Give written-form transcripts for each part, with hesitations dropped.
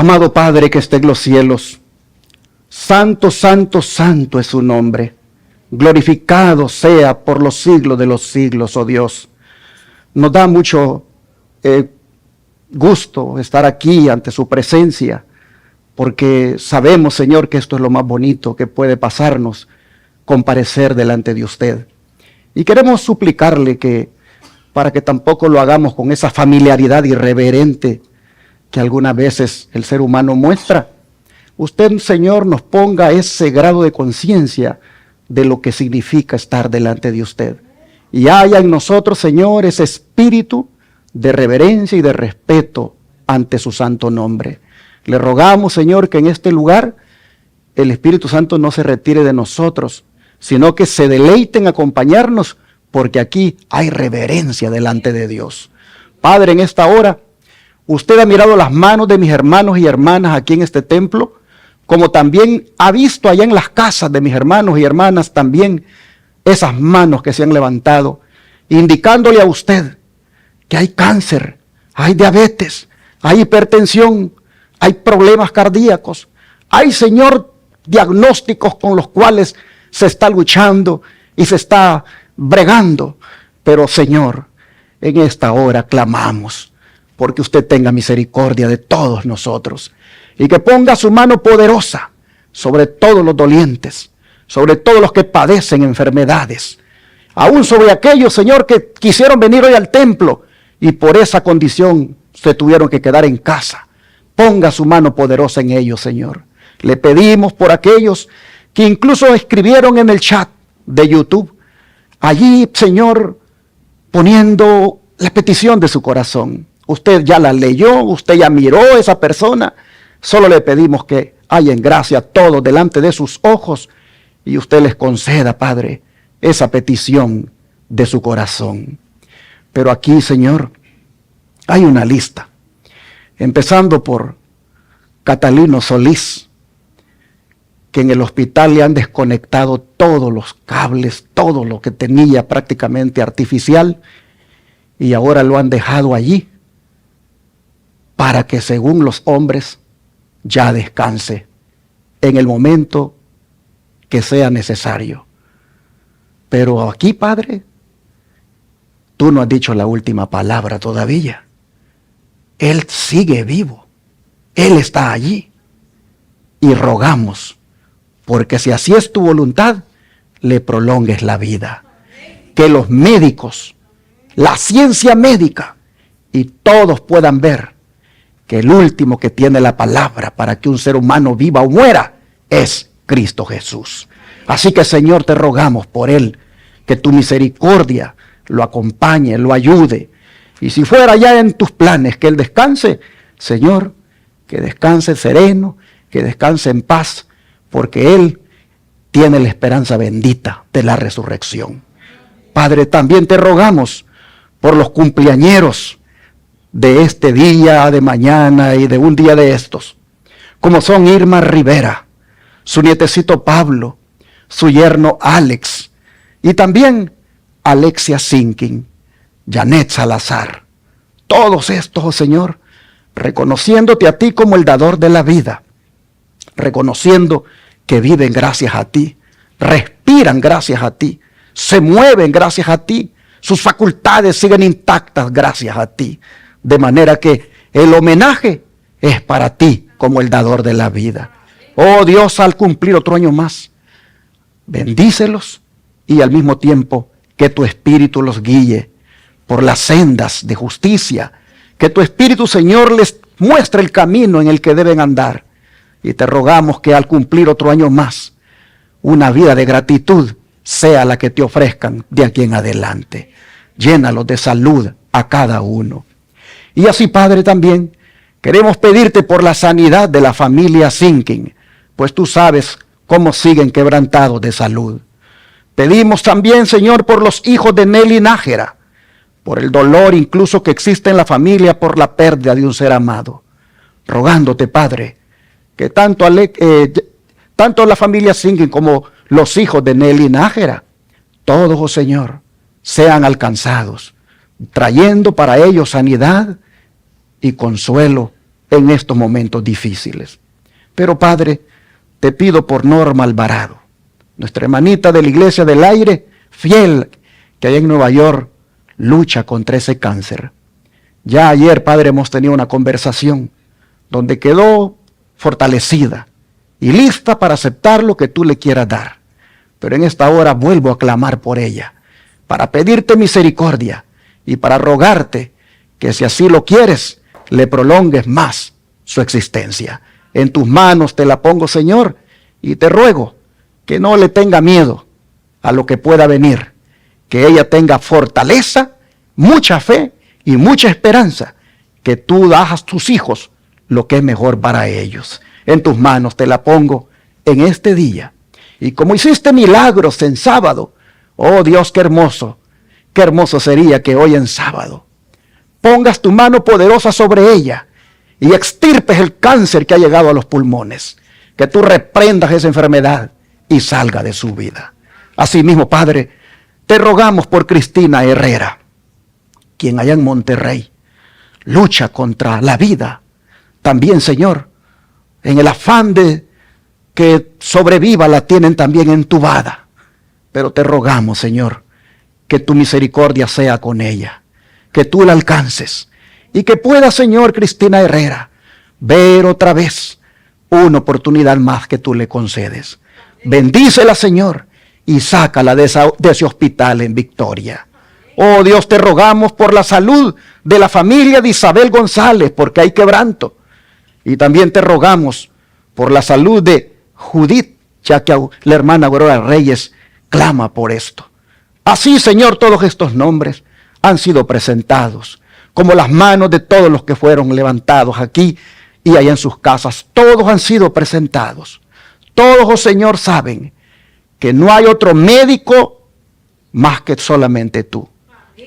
Amado Padre que está en los cielos, santo, santo, santo es su nombre. Glorificado sea por los siglos de los siglos, oh Dios. Nos da mucho gusto estar aquí ante su presencia, porque sabemos, Señor, que esto es lo más bonito que puede pasarnos, comparecer delante de usted. Y queremos suplicarle que, para que tampoco lo hagamos con esa familiaridad irreverente que algunas veces el ser humano muestra, usted, Señor, nos ponga ese grado de conciencia de lo que significa estar delante de usted. Y haya en nosotros, Señor, ese espíritu de reverencia y de respeto ante su santo nombre. Le rogamos, Señor, que en este lugar el Espíritu Santo no se retire de nosotros, sino que se deleite en acompañarnos, porque aquí hay reverencia delante de Dios. Padre, en esta hora, usted ha mirado las manos de mis hermanos y hermanas aquí en este templo, como también ha visto allá en las casas de mis hermanos y hermanas también esas manos que se han levantado, indicándole a usted que hay cáncer, hay diabetes, hay hipertensión, hay problemas cardíacos, hay, Señor, diagnósticos con los cuales se está luchando y se está bregando. Pero, Señor, en esta hora clamamos porque usted tenga misericordia de todos nosotros y que ponga su mano poderosa sobre todos los dolientes, sobre todos los que padecen enfermedades, aún sobre aquellos, Señor, que quisieron venir hoy al templo y por esa condición se tuvieron que quedar en casa. Ponga su mano poderosa en ellos, Señor. Le pedimos por aquellos que incluso escribieron en el chat de YouTube, allí, Señor, poniendo la petición de su corazón. Usted ya la leyó, usted ya miró a esa persona. Solo le pedimos que haya en gracia todo delante de sus ojos y usted les conceda, Padre, esa petición de su corazón. Pero aquí, Señor, hay una lista, empezando por Catalino Solís, que en el hospital le han desconectado todos los cables, todo lo que tenía prácticamente artificial, y ahora lo han dejado allí para que, según los hombres, ya descanse en el momento que sea necesario. Pero aquí, Padre, tú no has dicho la última palabra todavía. Él sigue vivo. Él está allí. Y rogamos, porque si así es tu voluntad, le prolongues la vida. Que los médicos, la ciencia médica y todos puedan ver que el último que tiene la palabra para que un ser humano viva o muera es Cristo Jesús. Así que, Señor, te rogamos por él, que tu misericordia lo acompañe, lo ayude. Y si fuera ya en tus planes que él descanse, Señor, que descanse sereno, que descanse en paz, porque él tiene la esperanza bendita de la resurrección. Padre, también te rogamos por los cumpleañeros de este día, de mañana y de un día de estos, como son Irma Rivera, su nietecito Pablo, su yerno Alex, y también Alexia Sinkin, Janet Salazar. Todos estos, oh Señor, reconociéndote a ti como el dador de la vida, reconociendo que viven gracias a ti, respiran gracias a ti, se mueven gracias a ti, sus facultades siguen intactas gracias a ti, de manera que el homenaje es para ti como el dador de la vida. Oh Dios, al cumplir otro año más, bendícelos y al mismo tiempo que tu Espíritu los guíe por las sendas de justicia, que tu Espíritu, Señor, les muestre el camino en el que deben andar. Y te rogamos que al cumplir otro año más, una vida de gratitud sea la que te ofrezcan de aquí en adelante. Llénalos de salud a cada uno. Y así, Padre, también queremos pedirte por la sanidad de la familia Sinkin, pues tú sabes cómo siguen quebrantados de salud. Pedimos también, Señor, por los hijos de Nelly Nájera, por el dolor incluso que existe en la familia por la pérdida de un ser amado. Rogándote, Padre, que tanto la familia Sinkin como los hijos de Nelly Nájera, todos, oh Señor, sean alcanzados, trayendo para ellos sanidad y consuelo en estos momentos difíciles. Pero Padre, te pido por Norma Alvarado, nuestra hermanita de la Iglesia del Aire, fiel, que allá en Nueva York lucha contra ese cáncer. Ya ayer, Padre, hemos tenido una conversación donde quedó fortalecida y lista para aceptar lo que tú le quieras dar. Pero en esta hora vuelvo a clamar por ella, para pedirte misericordia y para rogarte que si así lo quieres, le prolongues más su existencia. En tus manos te la pongo, Señor, y te ruego que no le tenga miedo a lo que pueda venir, que ella tenga fortaleza, mucha fe y mucha esperanza, que tú das a tus hijos lo que es mejor para ellos. En tus manos te la pongo en este día. Y como hiciste milagros en sábado, oh Dios, qué hermoso sería que hoy en sábado pongas tu mano poderosa sobre ella y extirpes el cáncer que ha llegado a los pulmones, que tú reprendas esa enfermedad y salga de su vida. Asimismo, Padre, te rogamos por Cristina Herrera, quien allá en Monterrey lucha contra la vida. También, Señor, en el afán de que sobreviva, la tienen también entubada. Pero te rogamos, Señor, que tu misericordia sea con ella, que tú la alcances y que pueda, Señor, Cristina Herrera ver otra vez una oportunidad más que tú le concedes. Bendícela, Señor, y sácala de ese hospital en victoria. Oh Dios, te rogamos por la salud de la familia de Isabel González, porque hay quebranto. Y también te rogamos por la salud de Judith, ya que la hermana Aurora Reyes clama por esto. Así, Señor, todos estos nombres han sido presentados, como las manos de todos los que fueron levantados aquí y allá en sus casas. Todos han sido presentados. Todos, oh Señor, saben que no hay otro médico más que solamente tú.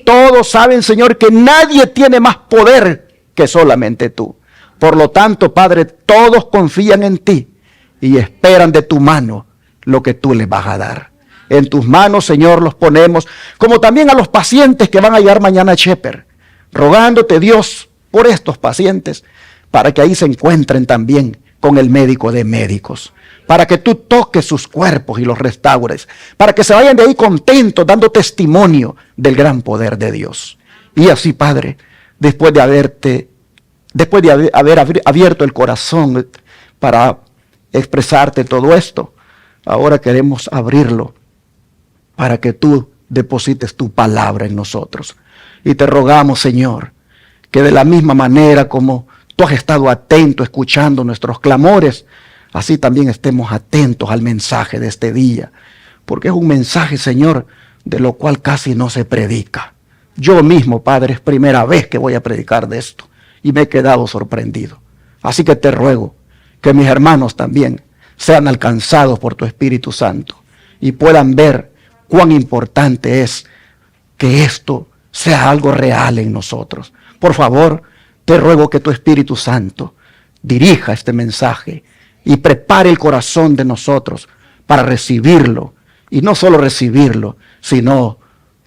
Todos saben, Señor, que nadie tiene más poder que solamente tú. Por lo tanto, Padre, todos confían en ti y esperan de tu mano lo que tú les vas a dar. En tus manos, Señor, los ponemos, como también a los pacientes que van a llegar mañana a Shepherd, rogándote, Dios, por estos pacientes, para que ahí se encuentren también con el médico de médicos, para que tú toques sus cuerpos y los restaures, para que se vayan de ahí contentos, dando testimonio del gran poder de Dios. Y así, Padre, después de haber abierto el corazón para expresarte todo esto, ahora queremos abrirlo para que tú deposites tu palabra en nosotros. Y te rogamos, Señor, que de la misma manera como tú has estado atento escuchando nuestros clamores, así también estemos atentos al mensaje de este día, porque es un mensaje, Señor, de lo cual casi no se predica. Yo mismo, Padre, es primera vez que voy a predicar de esto y me he quedado sorprendido. Así que te ruego que mis hermanos también sean alcanzados por tu Espíritu Santo y puedan ver cuán importante es que esto sea algo real en nosotros. Por favor, te ruego que tu Espíritu Santo dirija este mensaje y prepare el corazón de nosotros para recibirlo. Y no solo recibirlo, sino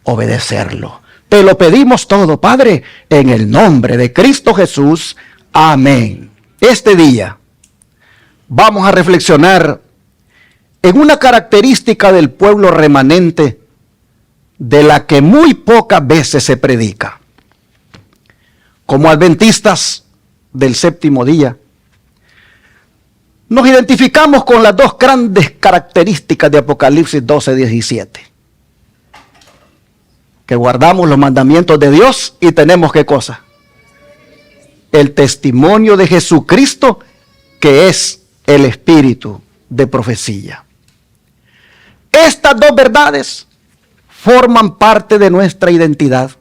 obedecerlo. Te lo pedimos todo, Padre, en el nombre de Cristo Jesús. Amén. Este día vamos a reflexionar en una característica del pueblo remanente de la que muy pocas veces se predica. Como adventistas del séptimo día, nos identificamos con las dos grandes características de Apocalipsis 12:17. Que guardamos los mandamientos de Dios y tenemos ¿qué cosa? El testimonio de Jesucristo, que es el espíritu de profecía. Estas dos verdades forman parte de nuestra identidad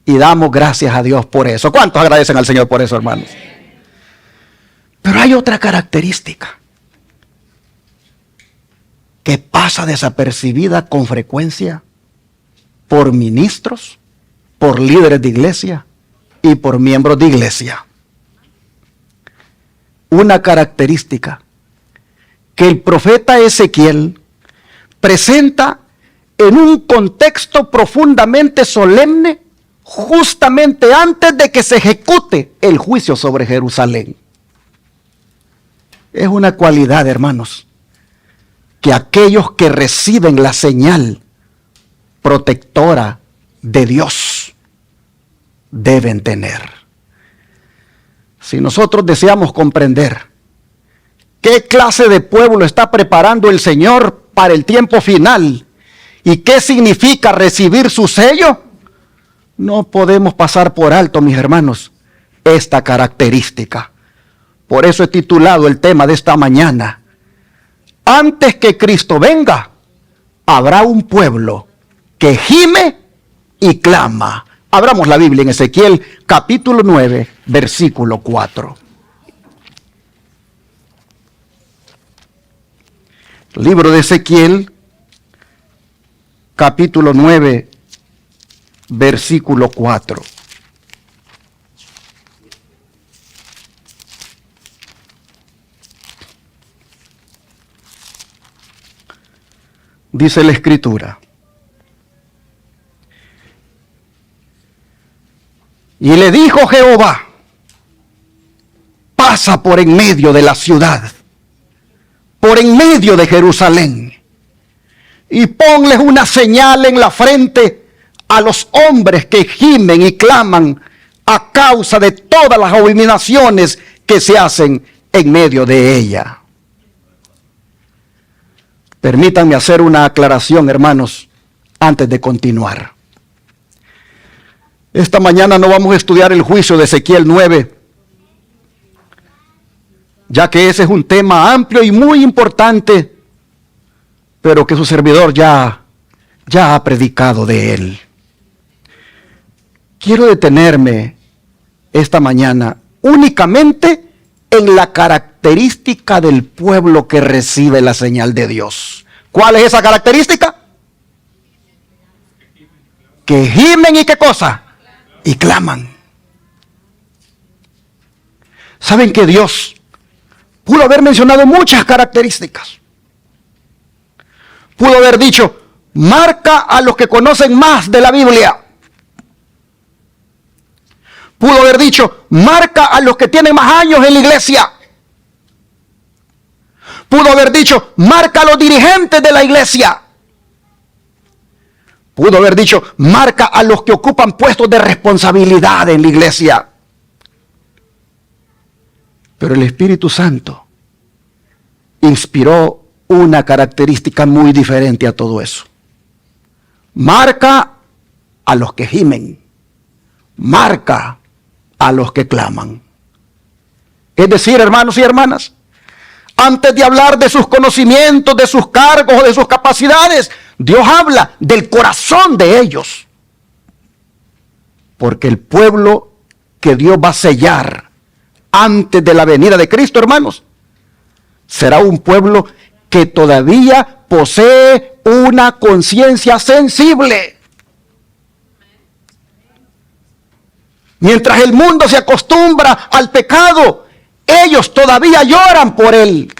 y damos gracias a Dios por eso. ¿Cuántos agradecen al Señor por eso, hermanos? Pero hay otra característica que pasa desapercibida con frecuencia por ministros, por líderes de iglesia y por miembros de iglesia. Una característica que el profeta Ezequiel presenta en un contexto profundamente solemne justamente antes de que se ejecute el juicio sobre Jerusalén. Es una cualidad, hermanos, que aquellos que reciben la señal protectora de Dios deben tener. Si nosotros deseamos comprender qué clase de pueblo está preparando el Señor para el tiempo final y qué significa recibir su sello, no podemos pasar por alto, mis hermanos, esta característica. Por eso he titulado el tema de esta mañana: antes que Cristo venga, habrá un pueblo que gime y clama. Abramos la Biblia en Ezequiel capítulo 9, versículo 4. Libro de Ezequiel, capítulo 9, versículo 4. Dice la Escritura: y le dijo Jehová, pasa por en medio de la ciudad, por en medio de Jerusalén, y ponles una señal en la frente a los hombres que gimen y claman a causa de todas las abominaciones que se hacen en medio de ella. Permítanme hacer una aclaración, hermanos, antes de continuar. Esta mañana no vamos a estudiar el juicio de Ezequiel 9, ya que ese es un tema amplio y muy importante, pero que su servidor ya ha predicado de él. Quiero detenerme esta mañana únicamente en la característica del pueblo que recibe la señal de Dios. ¿Cuál es esa característica? Que gimen y ¿qué cosa? Y claman. ¿Saben que Dios pudo haber mencionado muchas características? Pudo haber dicho, marca a los que conocen más de la Biblia. Pudo haber dicho, marca a los que tienen más años en la iglesia. Pudo haber dicho, marca a los dirigentes de la iglesia. Pudo haber dicho, marca a los que ocupan puestos de responsabilidad en la iglesia. Pero el Espíritu Santo inspiró una característica muy diferente a todo eso. Marca a los que gimen. Marca a los que claman. Es decir, hermanos y hermanas, antes de hablar de sus conocimientos, de sus cargos o de sus capacidades, Dios habla del corazón de ellos. Porque el pueblo que Dios va a sellar antes de la venida de Cristo, hermanos, será un pueblo que todavía posee una conciencia sensible. Mientras el mundo se acostumbra al pecado, ellos todavía lloran por él.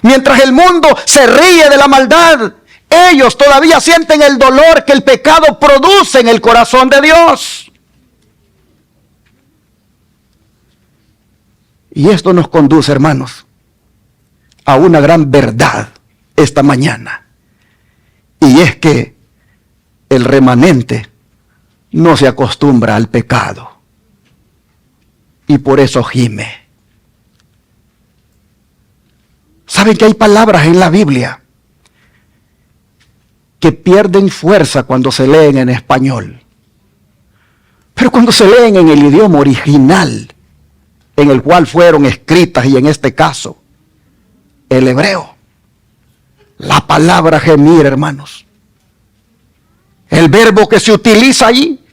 Mientras el mundo se ríe de la maldad, ellos todavía sienten el dolor que el pecado produce en el corazón de Dios. Y esto nos conduce, hermanos, a una gran verdad esta mañana. Y es que el remanente no se acostumbra al pecado. Y por eso gime. ¿Saben que hay palabras en la Biblia que pierden fuerza cuando se leen en español? Pero cuando se leen en el idioma original en el cual fueron escritas, y en este caso, el hebreo, la palabra gemir, hermanos, el verbo que se utiliza allí,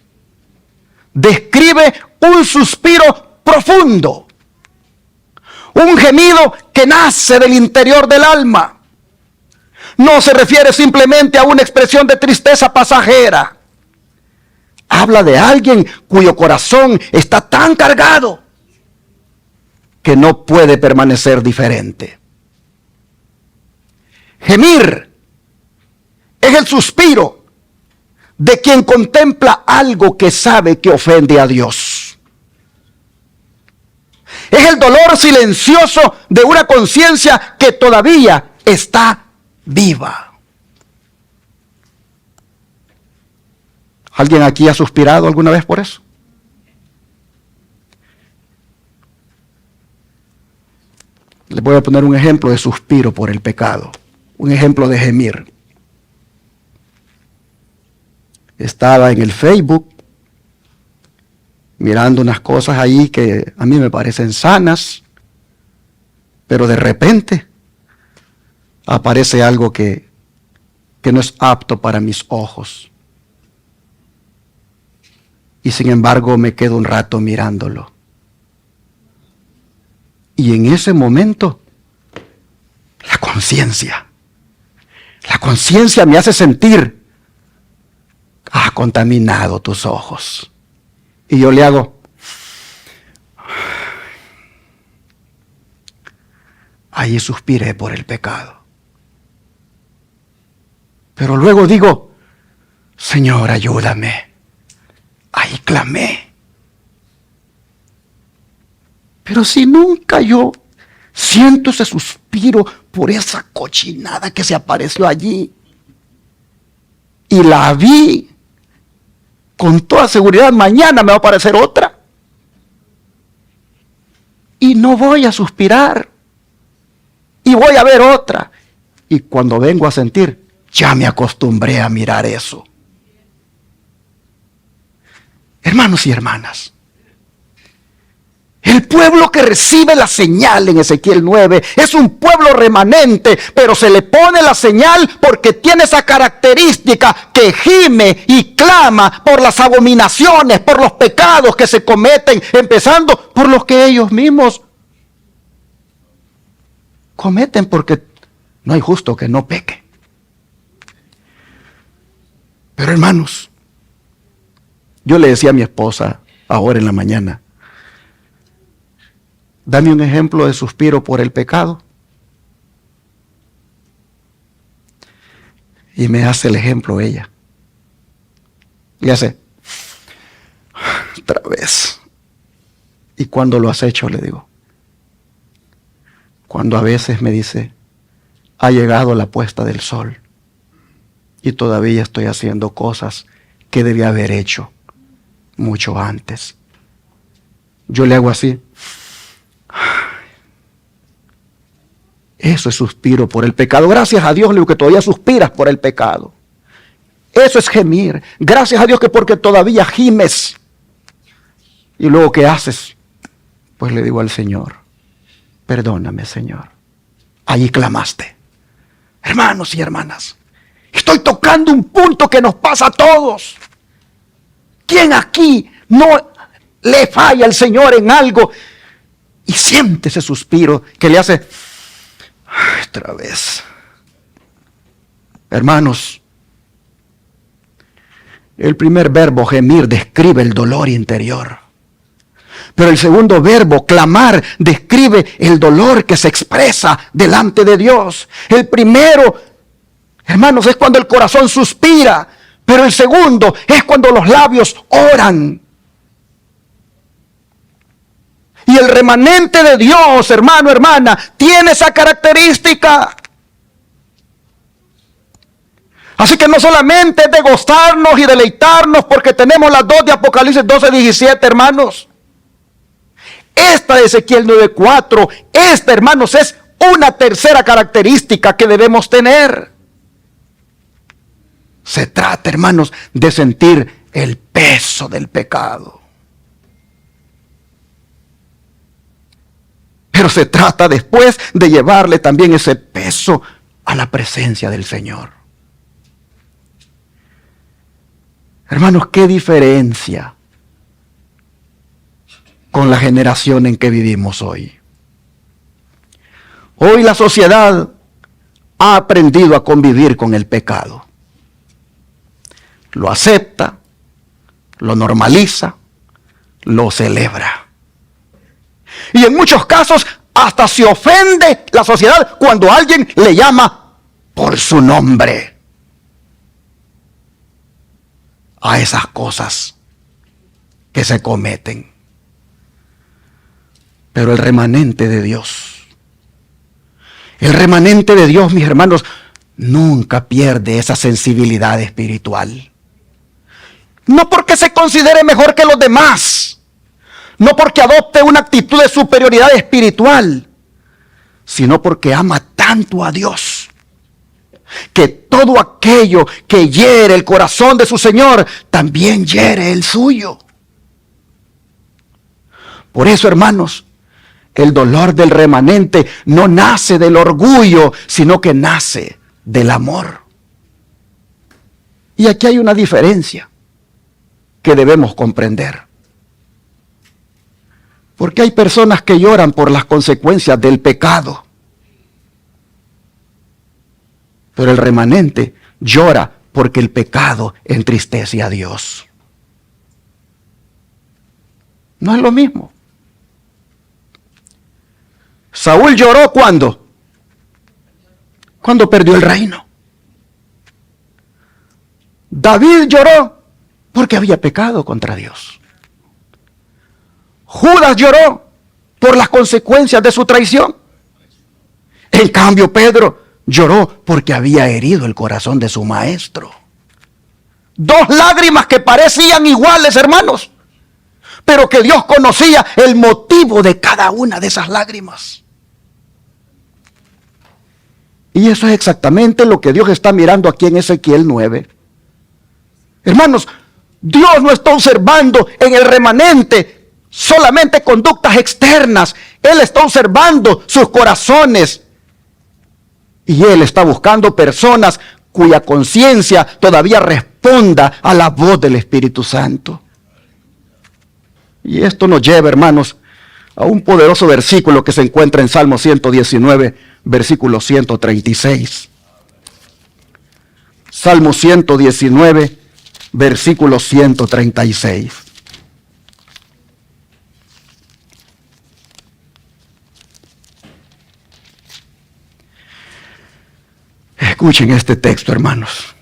describe un suspiro profundo, un gemido que nace del interior del alma. No se refiere simplemente a una expresión de tristeza pasajera. Habla de alguien cuyo corazón está tan cargado que no puede permanecer diferente. Gemir es el suspiro de quien contempla algo que sabe que ofende a Dios. Es el dolor silencioso de una conciencia que todavía está viva. ¿Alguien aquí ha suspirado alguna vez por eso? Les voy a poner un ejemplo de suspiro por el pecado, un ejemplo de gemir. Estaba en el Facebook mirando unas cosas ahí que a mí me parecen sanas, pero de repente aparece algo que no es apto para mis ojos. Y sin embargo me quedo un rato mirándolo. Y en ese momento, la conciencia me hace sentir, ha contaminado tus ojos. Y yo le hago, ahí suspiré por el pecado. Pero luego digo, Señor, ayúdame. Ahí clamé. Pero si nunca yo siento ese suspiro por esa cochinada que se apareció allí, y la vi, con toda seguridad mañana me va a aparecer otra. Y no voy a suspirar. Y voy a ver otra. Y cuando vengo a sentir, ya me acostumbré a mirar eso. Hermanos y hermanas, el pueblo que recibe la señal en Ezequiel 9 es un pueblo remanente, pero se le pone la señal porque tiene esa característica que gime y clama por las abominaciones, por los pecados que se cometen, empezando por los que ellos mismos cometen, porque no hay justo que no peque. Pero hermanos, yo le decía a mi esposa ahora en la mañana, dame un ejemplo de suspiro por el pecado. Y me hace el ejemplo ella. Y hace, otra vez. ¿Y cuándo lo has hecho? Le digo. Cuando a veces me dice, ha llegado la puesta del sol y todavía estoy haciendo cosas que debía haber hecho mucho antes. Yo le hago así. Eso es suspiro por el pecado. Gracias a Dios, le digo, que todavía suspiras por el pecado. Eso es gemir. Gracias a Dios que porque todavía gimes. Y luego, ¿qué haces? Pues le digo al Señor, perdóname, Señor. Allí clamaste. Hermanos y hermanas, estoy tocando un punto que nos pasa a todos. ¿Quién aquí no le falla al Señor en algo y siente ese suspiro que le hace otra vez? Hermanos, el primer verbo, gemir, describe el dolor interior. Pero el segundo verbo, clamar, describe el dolor que se expresa delante de Dios. El primero, hermanos, es cuando el corazón suspira. Pero el segundo es cuando los labios oran. Y el remanente de Dios, hermano, hermana, tiene esa característica. Así que no solamente es de gozarnos y deleitarnos porque tenemos las dos de Apocalipsis 12:17, hermanos. Esta de Ezequiel 9:4, esta, hermanos, es una tercera característica que debemos tener. Se trata, hermanos, de sentir el peso del pecado. Pero se trata después de llevarle también ese peso a la presencia del Señor. Hermanos, qué diferencia con la generación en que vivimos hoy. Hoy la sociedad ha aprendido a convivir con el pecado. Lo acepta, lo normaliza, lo celebra. Y en muchos casos hasta se ofende la sociedad cuando alguien le llama por su nombre. a esas cosas que se cometen. Pero el remanente de Dios, mis hermanos, nunca pierde esa sensibilidad espiritual. No porque se considere mejor que los demás, no porque adopte una actitud de superioridad espiritual, sino porque ama tanto a Dios, que todo aquello que hiere el corazón de su Señor, también hiere el suyo. Por eso, hermanos, el dolor del remanente no nace del orgullo, sino que nace del amor. Y aquí hay una diferencia que debemos comprender. Porque hay personas que lloran por las consecuencias del pecado. Pero el remanente llora porque el pecado entristece a Dios. No es lo mismo. Saúl lloró ¿cuándo? Cuando perdió el reino. David lloró porque había pecado contra Dios. Judas lloró por las consecuencias de su traición. En cambio, Pedro lloró porque había herido el corazón de su maestro. Dos lágrimas que parecían iguales, hermanos, pero que Dios conocía el motivo de cada una de esas lágrimas. Y eso es exactamente lo que Dios está mirando aquí en Ezequiel 9. Hermanos, Dios no está observando en el remanente solamente conductas externas. Él está observando sus corazones. Y Él está buscando personas cuya conciencia todavía responda a la voz del Espíritu Santo. Y esto nos lleva, hermanos, a un poderoso versículo que se encuentra en Salmo 119, versículo 136. Salmo 119, versículo 136. Escuchen este texto, hermanos.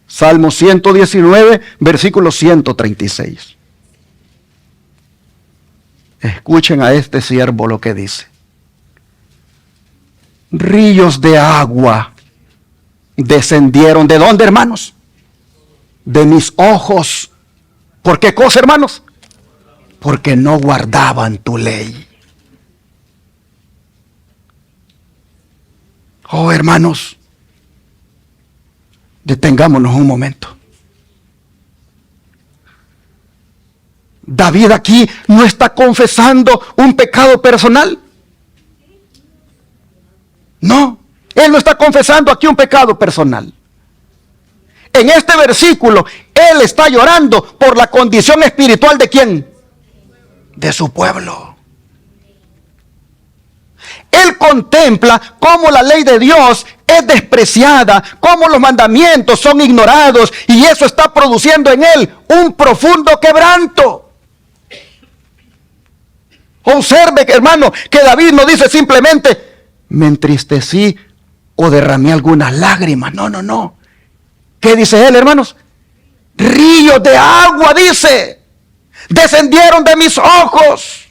Salmo 119, versículo 136. Escuchen a este siervo lo que dice. Ríos de agua descendieron. ¿De dónde, hermanos? De mis ojos. ¿Por qué cosa, hermanos? Porque no guardaban tu ley. Oh, hermanos, detengámonos un momento. David aquí no está confesando un pecado personal. No, él no está confesando aquí un pecado personal. En este versículo, él está llorando por la condición espiritual ¿de quién? De su pueblo. Él contempla cómo la ley de Dios es despreciada, cómo los mandamientos son ignorados, y eso está produciendo en él un profundo quebranto. Observe, hermano, que David no dice simplemente, me entristecí o derramé algunas lágrimas. No, no, no. ¿Qué dice él, hermanos? Ríos de agua, dice, descendieron de mis ojos.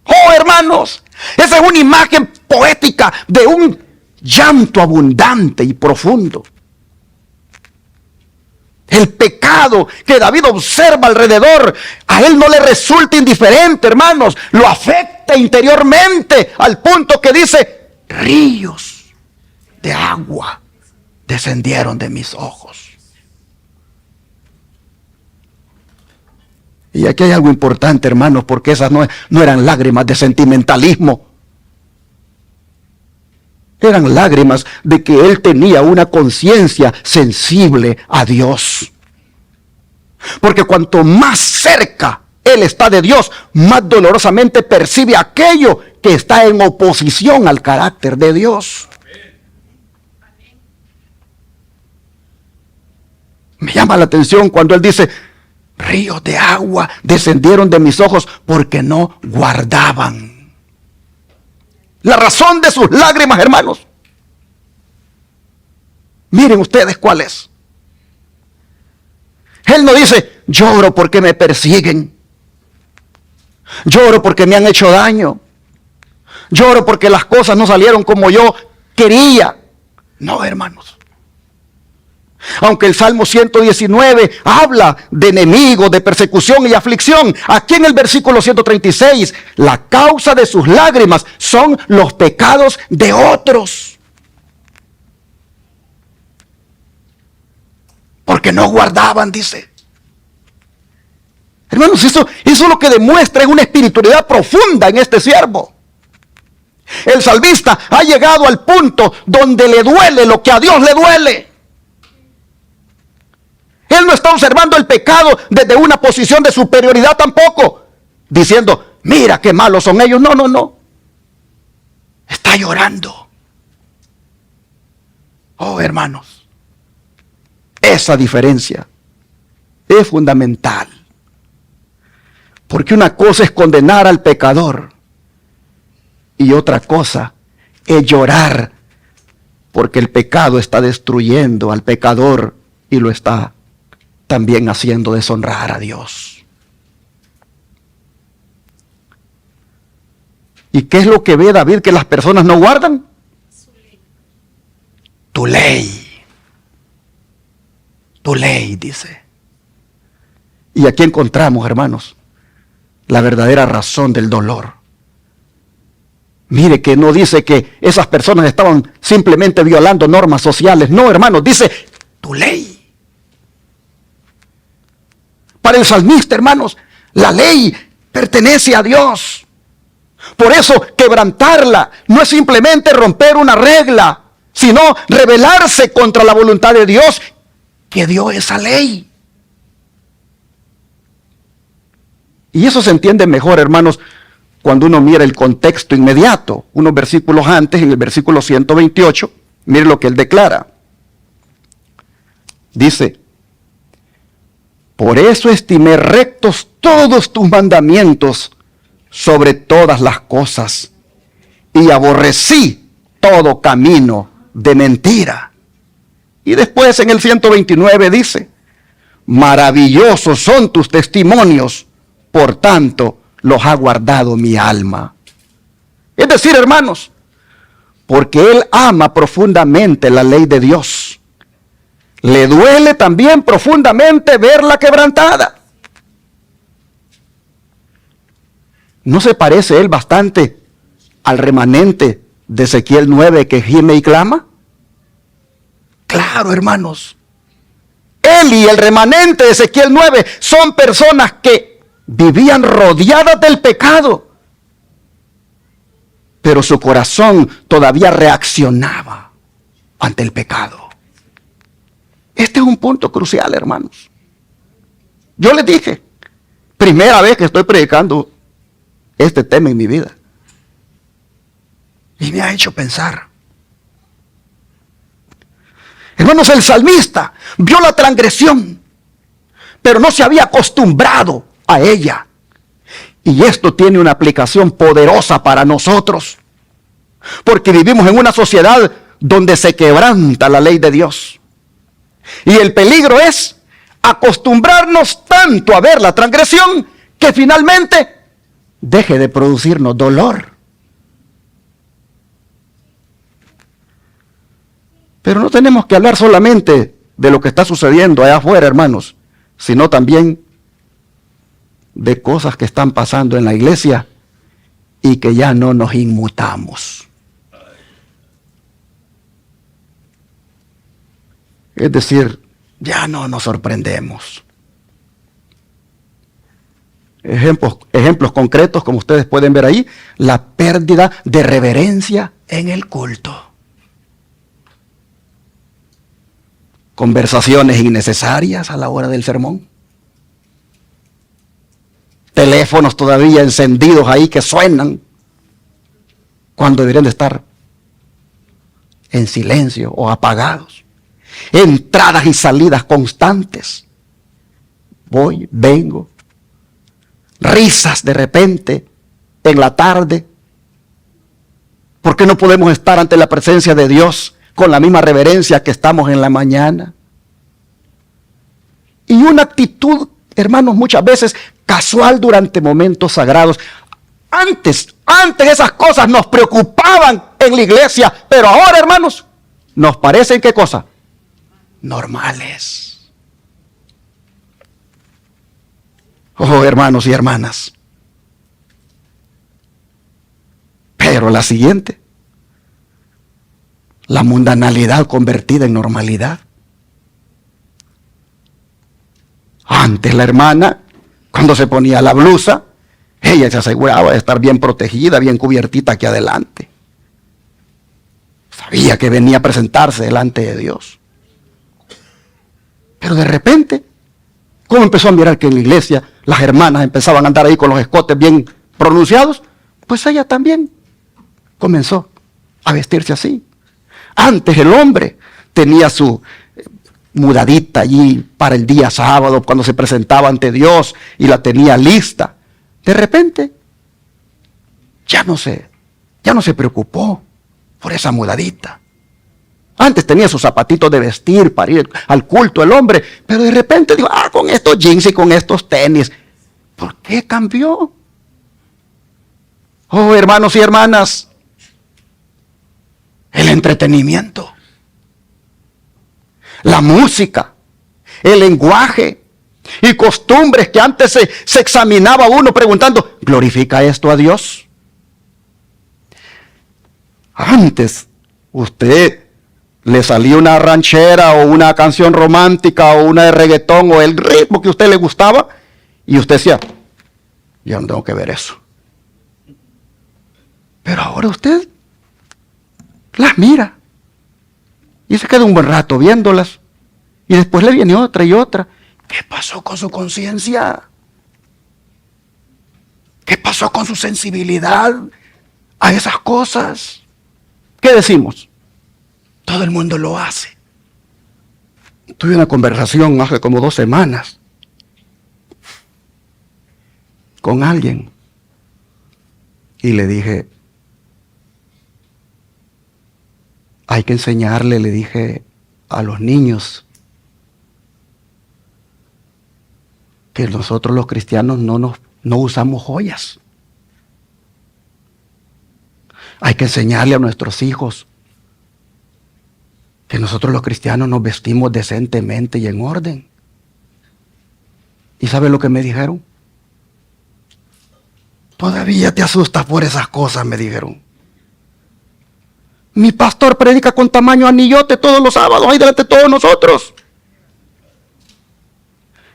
Oh, hermanos, esa es una imagen poética de un llanto abundante y profundo. El pecado que David observa alrededor, a él no le resulta indiferente, hermanos. Lo afecta interiormente al punto que dice, ríos de agua descendieron de mis ojos. Y aquí hay algo importante, hermanos, porque esas no eran lágrimas de sentimentalismo. Eran lágrimas de que él tenía una conciencia sensible a Dios. Porque cuanto más cerca él está de Dios, más dolorosamente percibe aquello que está en oposición al carácter de Dios. Me llama la atención cuando él dice, ríos de agua descendieron de mis ojos porque no guardaban. La razón de sus lágrimas, hermanos, Miren ustedes cuál es. Él no dice, lloro porque me persiguen. Lloro porque me han hecho daño. Lloro porque las cosas no salieron como yo quería. No, hermanos. Aunque el Salmo 119 habla de enemigos, de persecución y aflicción, aquí en el versículo 136, la causa de sus lágrimas son los pecados de otros. Porque no guardaban, dice. Hermanos, eso es lo que demuestra, es una espiritualidad profunda en este siervo. El salmista ha llegado al punto donde le duele lo que a Dios le duele. Él no está observando el pecado desde una posición de superioridad tampoco, diciendo, mira qué malos son ellos. No, no, no. Está llorando. Oh, hermanos, esa diferencia es fundamental. Porque una cosa es condenar al pecador y otra cosa es llorar porque el pecado está destruyendo al pecador y lo está también haciendo deshonrar a Dios. ¿Y qué es lo que ve David que las personas no guardan? Tu ley. Tu ley, dice. Y aquí encontramos, hermanos, la verdadera razón del dolor. Mire que no dice que esas personas estaban simplemente violando normas sociales. No, hermanos, dice tu ley. Para el salmista, hermanos, la ley pertenece a Dios. Por eso, quebrantarla no es simplemente romper una regla, sino rebelarse contra la voluntad de Dios que dio esa ley. Y eso se entiende mejor, hermanos, cuando uno mira el contexto inmediato. Unos versículos antes, en el versículo 128, mire lo que él declara. Dice, por eso estimé rectos todos tus mandamientos sobre todas las cosas, y aborrecí todo camino de mentira. Y después en el 129 dice, maravillosos son tus testimonios, por tanto los ha guardado mi alma. Es decir, hermanos, porque él ama profundamente la ley de Dios, le duele también profundamente verla quebrantada. ¿No se parece él bastante al remanente de Ezequiel 9 que gime y clama? Claro, hermanos. Él y el remanente de Ezequiel 9 son personas que vivían rodeadas del pecado, pero su corazón todavía reaccionaba ante el pecado. Este es un punto crucial, hermanos. Yo les dije, primera vez que estoy predicando este tema en mi vida, y me ha hecho pensar. Hermanos, el salmista vio la transgresión, pero no se había acostumbrado a ella. Y esto tiene una aplicación poderosa para nosotros, porque vivimos en una sociedad donde se quebranta la ley de Dios. Y el peligro es acostumbrarnos tanto a ver la transgresión que finalmente deje de producirnos dolor. Pero no tenemos que hablar solamente de lo que está sucediendo allá afuera, hermanos, sino también de cosas que están pasando en la iglesia y que ya no nos inmutamos. Es decir, ya no nos sorprendemos. Ejemplos concretos, como ustedes pueden ver ahí, la pérdida de reverencia en el culto. Conversaciones innecesarias a la hora del sermón. Teléfonos todavía encendidos ahí que suenan cuando deberían de estar en silencio o apagados. Entradas y salidas constantes. Voy, vengo. Risas de repente en la tarde. ¿Por qué no podemos estar ante la presencia de Dios con la misma reverencia que estamos en la mañana. Y una actitud, hermanos, muchas veces casual durante momentos sagrados. Antes esas cosas nos preocupaban en la iglesia, pero ahora, hermanos, nos parecen, ¿qué cosa? Normales. Oh, hermanos y hermanas. Pero la siguiente, la mundanalidad convertida en normalidad. Antes la hermana, cuando se ponía la blusa, ella se aseguraba de estar bien protegida, bien cubiertita aquí adelante. Sabía que venía a presentarse delante de Dios. Pero de repente, como empezó a mirar que en la iglesia las hermanas empezaban a andar ahí con los escotes bien pronunciados, pues ella también comenzó a vestirse así. Antes el hombre tenía su mudadita allí para el día sábado cuando se presentaba ante Dios y la tenía lista. De repente ya no se preocupó por esa mudadita. Antes tenía sus zapatitos de vestir para ir al culto el hombre, pero de repente dijo, con estos jeans y con estos tenis. ¿Por qué cambió? Oh, hermanos y hermanas, el entretenimiento, la música, el lenguaje y costumbres que antes se examinaba uno preguntando, ¿glorifica esto a Dios? Antes usted le salía una ranchera o una canción romántica o una de reggaetón o el ritmo que a usted le gustaba y usted decía, yo no tengo que ver eso. Pero ahora usted las mira y se queda un buen rato viéndolas y después le viene otra y otra. ¿Qué pasó con su conciencia? ¿Qué pasó con su sensibilidad a esas cosas? ¿Qué decimos? Todo el mundo lo hace. Tuve una conversación hace como 2 semanas con alguien y le dije, hay que enseñarle, le dije, a los niños que nosotros los cristianos no usamos joyas. Hay que enseñarle a nuestros hijos que nosotros los cristianos nos vestimos decentemente y en orden. ¿Y sabe lo que me dijeron? Todavía te asustas por esas cosas, me dijeron. Mi pastor predica con tamaño anillote todos los sábados, ahí delante de todos nosotros.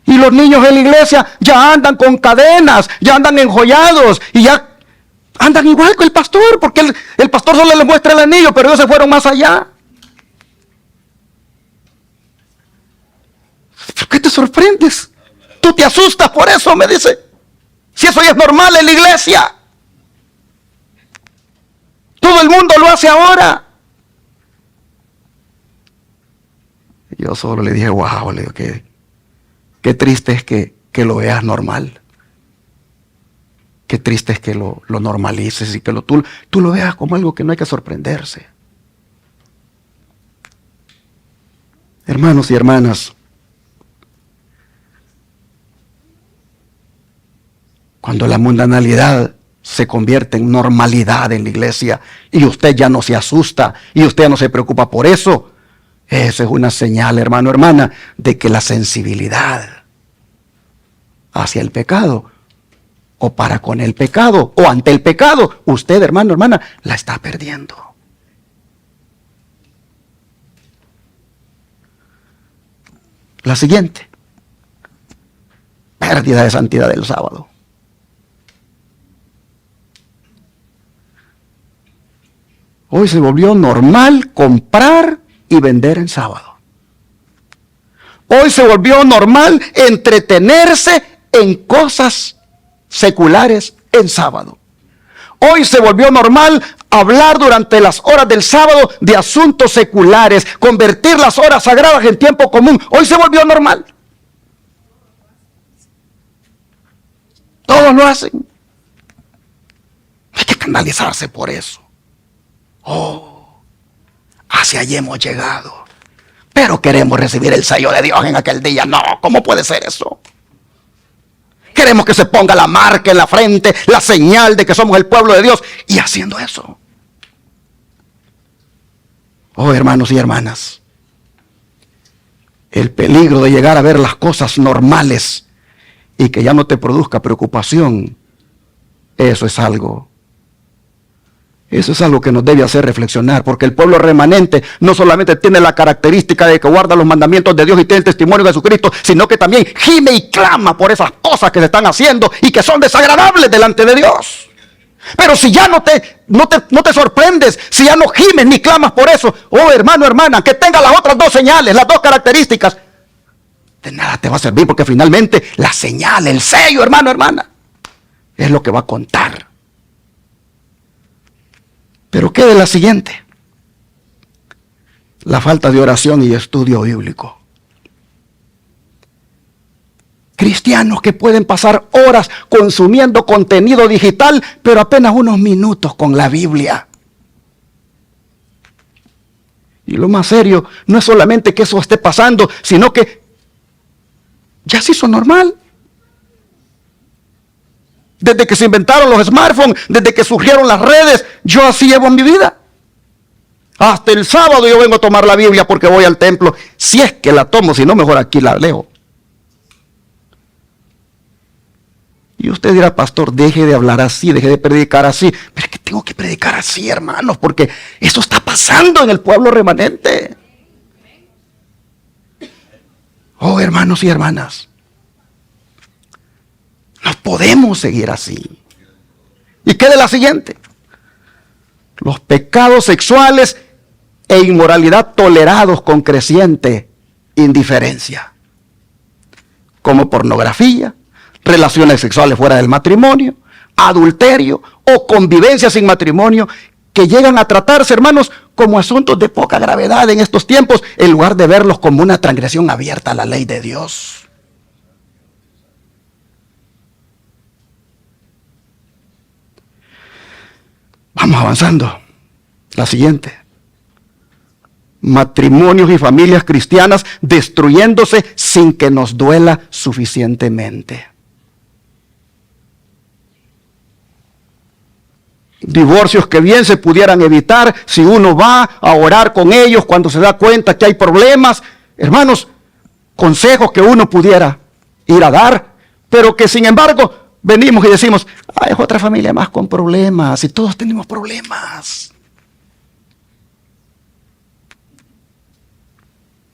Y los niños en la iglesia ya andan con cadenas, ya andan enjollados y ya andan igual que el pastor, porque el pastor solo les muestra el anillo, pero ellos se fueron más allá. ¿Por qué te sorprendes? Tú te asustas por eso, me dice. Si eso ya es normal en la iglesia. Todo el mundo lo hace ahora. Yo solo le dije, wow, le digo, qué triste es que lo veas normal. Qué triste es que lo normalices y que tú lo veas como algo que no hay que sorprenderse. Hermanos y hermanas, cuando la mundanalidad se convierte en normalidad en la iglesia y usted ya no se asusta y usted ya no se preocupa por eso, esa es una señal, hermano, hermana, de que la sensibilidad hacia el pecado o para con el pecado o ante el pecado, usted, hermano, hermana, la está perdiendo. La siguiente, pérdida de santidad del sábado. Hoy se volvió normal comprar y vender en sábado. Hoy se volvió normal entretenerse en cosas seculares en sábado. Hoy se volvió normal hablar durante las horas del sábado de asuntos seculares, convertir las horas sagradas en tiempo común. Hoy se volvió normal. Todos lo hacen. No hay que escandalizarse por eso. Oh, casi allí hemos llegado. Pero queremos recibir el sello de Dios en aquel día. No, ¿cómo puede ser eso? Queremos que se ponga la marca en la frente, la señal de que somos el pueblo de Dios. Y haciendo eso. Oh, hermanos y hermanas. El peligro de llegar a ver las cosas normales y que ya no te produzca preocupación. Eso es algo que nos debe hacer reflexionar, porque el pueblo remanente no solamente tiene la característica de que guarda los mandamientos de Dios y tiene el testimonio de Jesucristo, sino que también gime y clama por esas cosas que se están haciendo y que son desagradables delante de Dios. Pero si ya no te sorprendes, si ya no gimes ni clamas por eso, oh hermano, hermana, que tenga las otras dos señales, las dos características, de nada te va a servir, porque finalmente la señal, el sello, hermano, hermana, es lo que va a contar. Pero ¿qué de la siguiente? La falta de oración y estudio bíblico. Cristianos que pueden pasar horas consumiendo contenido digital, pero apenas unos minutos con la Biblia. Y lo más serio, no es solamente que eso esté pasando, sino que ya se hizo normal. Desde que se inventaron los smartphones, desde que surgieron las redes, yo así llevo en mi vida. Hasta el sábado yo vengo a tomar la Biblia porque voy al templo. Si es que la tomo, si no, mejor aquí la leo. Y usted dirá, pastor, deje de hablar así, deje de predicar así. Pero es que tengo que predicar así, hermanos, porque eso está pasando en el pueblo remanente. Oh, hermanos y hermanas. No podemos seguir así. ¿Y qué de la siguiente? Los pecados sexuales e inmoralidad tolerados con creciente indiferencia. Como pornografía, relaciones sexuales fuera del matrimonio, adulterio o convivencia sin matrimonio, que llegan a tratarse, hermanos, como asuntos de poca gravedad en estos tiempos, en lugar de verlos como una transgresión abierta a la ley de Dios. Vamos avanzando. La siguiente. Matrimonios y familias cristianas destruyéndose sin que nos duela suficientemente. Divorcios que bien se pudieran evitar si uno va a orar con ellos cuando se da cuenta que hay problemas. Hermanos, consejos que uno pudiera ir a dar, pero que sin embargo venimos y decimos, es otra familia más con problemas y todos tenemos problemas.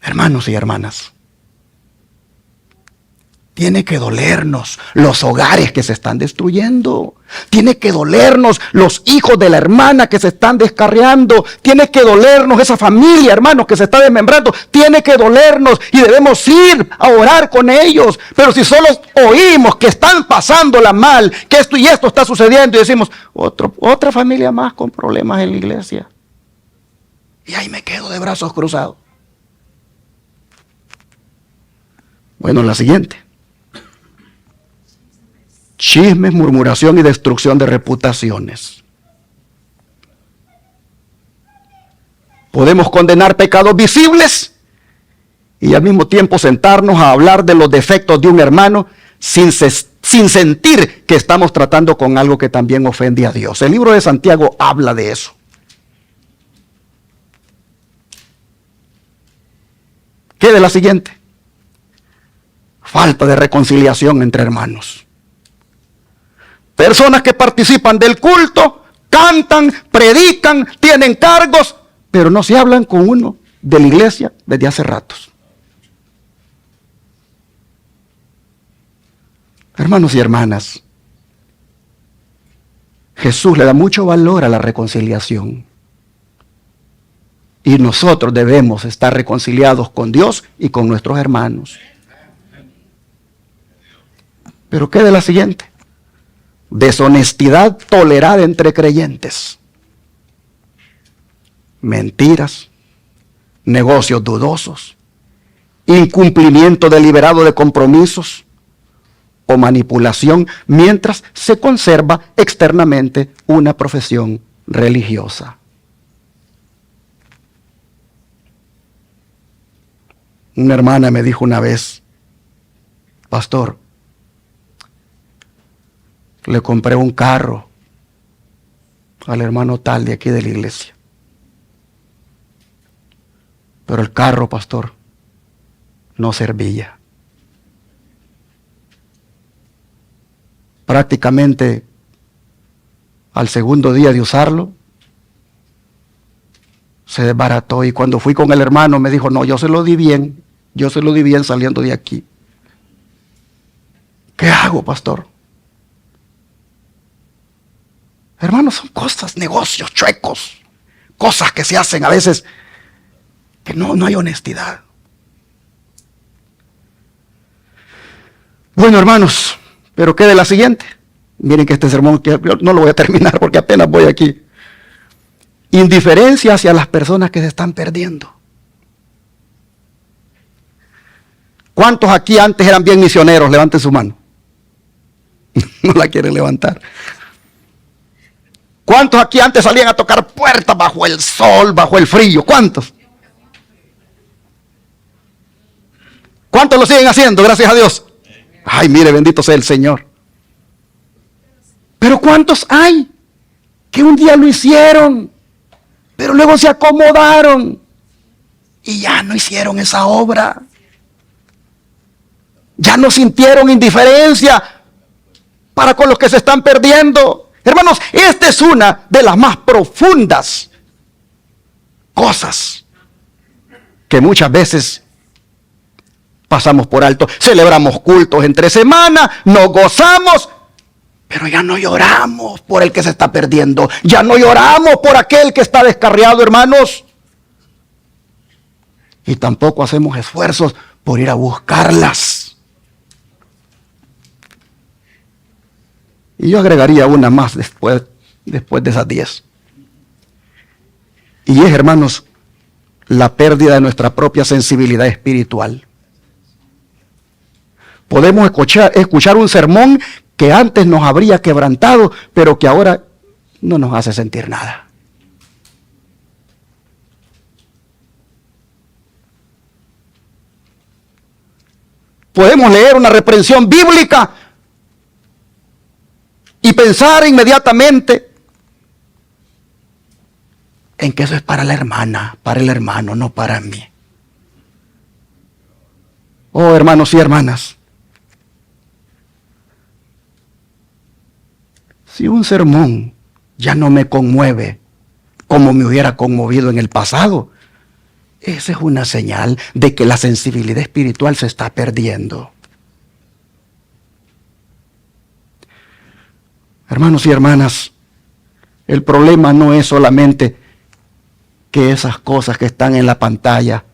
Hermanos y hermanas, tiene que dolernos los hogares que se están destruyendo. Tiene que dolernos los hijos de la hermana que se están descarriando. Tiene que dolernos esa familia, hermanos, que se está desmembrando. Tiene que dolernos y debemos ir a orar con ellos. Pero si solo oímos que están pasándola mal, que esto y esto está sucediendo y decimos, otra familia más con problemas en la iglesia. Y ahí me quedo de brazos cruzados. Bueno, la siguiente. Chismes, murmuración y destrucción de reputaciones. Podemos condenar pecados visibles y al mismo tiempo sentarnos a hablar de los defectos de un hermano sin sentir que estamos tratando con algo que también ofende a Dios. El libro de Santiago habla de eso. ¿Qué de la siguiente? Falta de reconciliación entre hermanos. Personas que participan del culto, cantan, predican, tienen cargos, pero no se hablan con uno de la iglesia desde hace ratos. Hermanos y hermanas, Jesús le da mucho valor a la reconciliación. Y nosotros debemos estar reconciliados con Dios y con nuestros hermanos. Pero ¿qué de la siguiente? Deshonestidad tolerada entre creyentes. Mentiras, negocios dudosos, incumplimiento deliberado de compromisos o manipulación mientras se conserva externamente una profesión religiosa. Una hermana me dijo una vez: pastor, le compré un carro al hermano tal de aquí de la iglesia. Pero el carro, pastor, no servía. Prácticamente al segundo día de usarlo, se desbarató. Y cuando fui con el hermano me dijo: no, yo se lo di bien saliendo de aquí. ¿Qué hago, pastor? Hermanos, son cosas, negocios chuecos, cosas que se hacen a veces que no hay honestidad. Bueno, hermanos, pero quede la siguiente. Miren que este sermón que no lo voy a terminar porque apenas voy aquí. Indiferencia hacia las personas que se están perdiendo. ¿Cuántos aquí antes eran bien misioneros? Levanten su mano. No la quieren levantar. ¿Cuántos aquí antes salían a tocar puertas bajo el sol, bajo el frío? ¿Cuántos? ¿Cuántos lo siguen haciendo? Gracias a Dios. Ay, mire, bendito sea el Señor. Pero ¿cuántos hay que un día lo hicieron, pero luego se acomodaron y ya no hicieron esa obra? Ya no sintieron indiferencia para con los que se están perdiendo. Hermanos, esta es una de las más profundas cosas que muchas veces pasamos por alto. Celebramos cultos entre semana, nos gozamos, pero ya no lloramos por el que se está perdiendo. Ya no lloramos por aquel que está descarriado, hermanos. Y tampoco hacemos esfuerzos por ir a buscarlas. Y yo agregaría una más después de esas 10. Y es, hermanos, la pérdida de nuestra propia sensibilidad espiritual. Podemos escuchar un sermón que antes nos habría quebrantado, pero que ahora no nos hace sentir nada. Podemos leer una reprensión bíblica y pensar inmediatamente en que eso es para la hermana, para el hermano, no para mí. Oh, hermanos y hermanas, si un sermón ya no me conmueve como me hubiera conmovido en el pasado, esa es una señal de que la sensibilidad espiritual se está perdiendo. Hermanos y hermanas, el problema no es solamente que esas cosas que están en la pantalla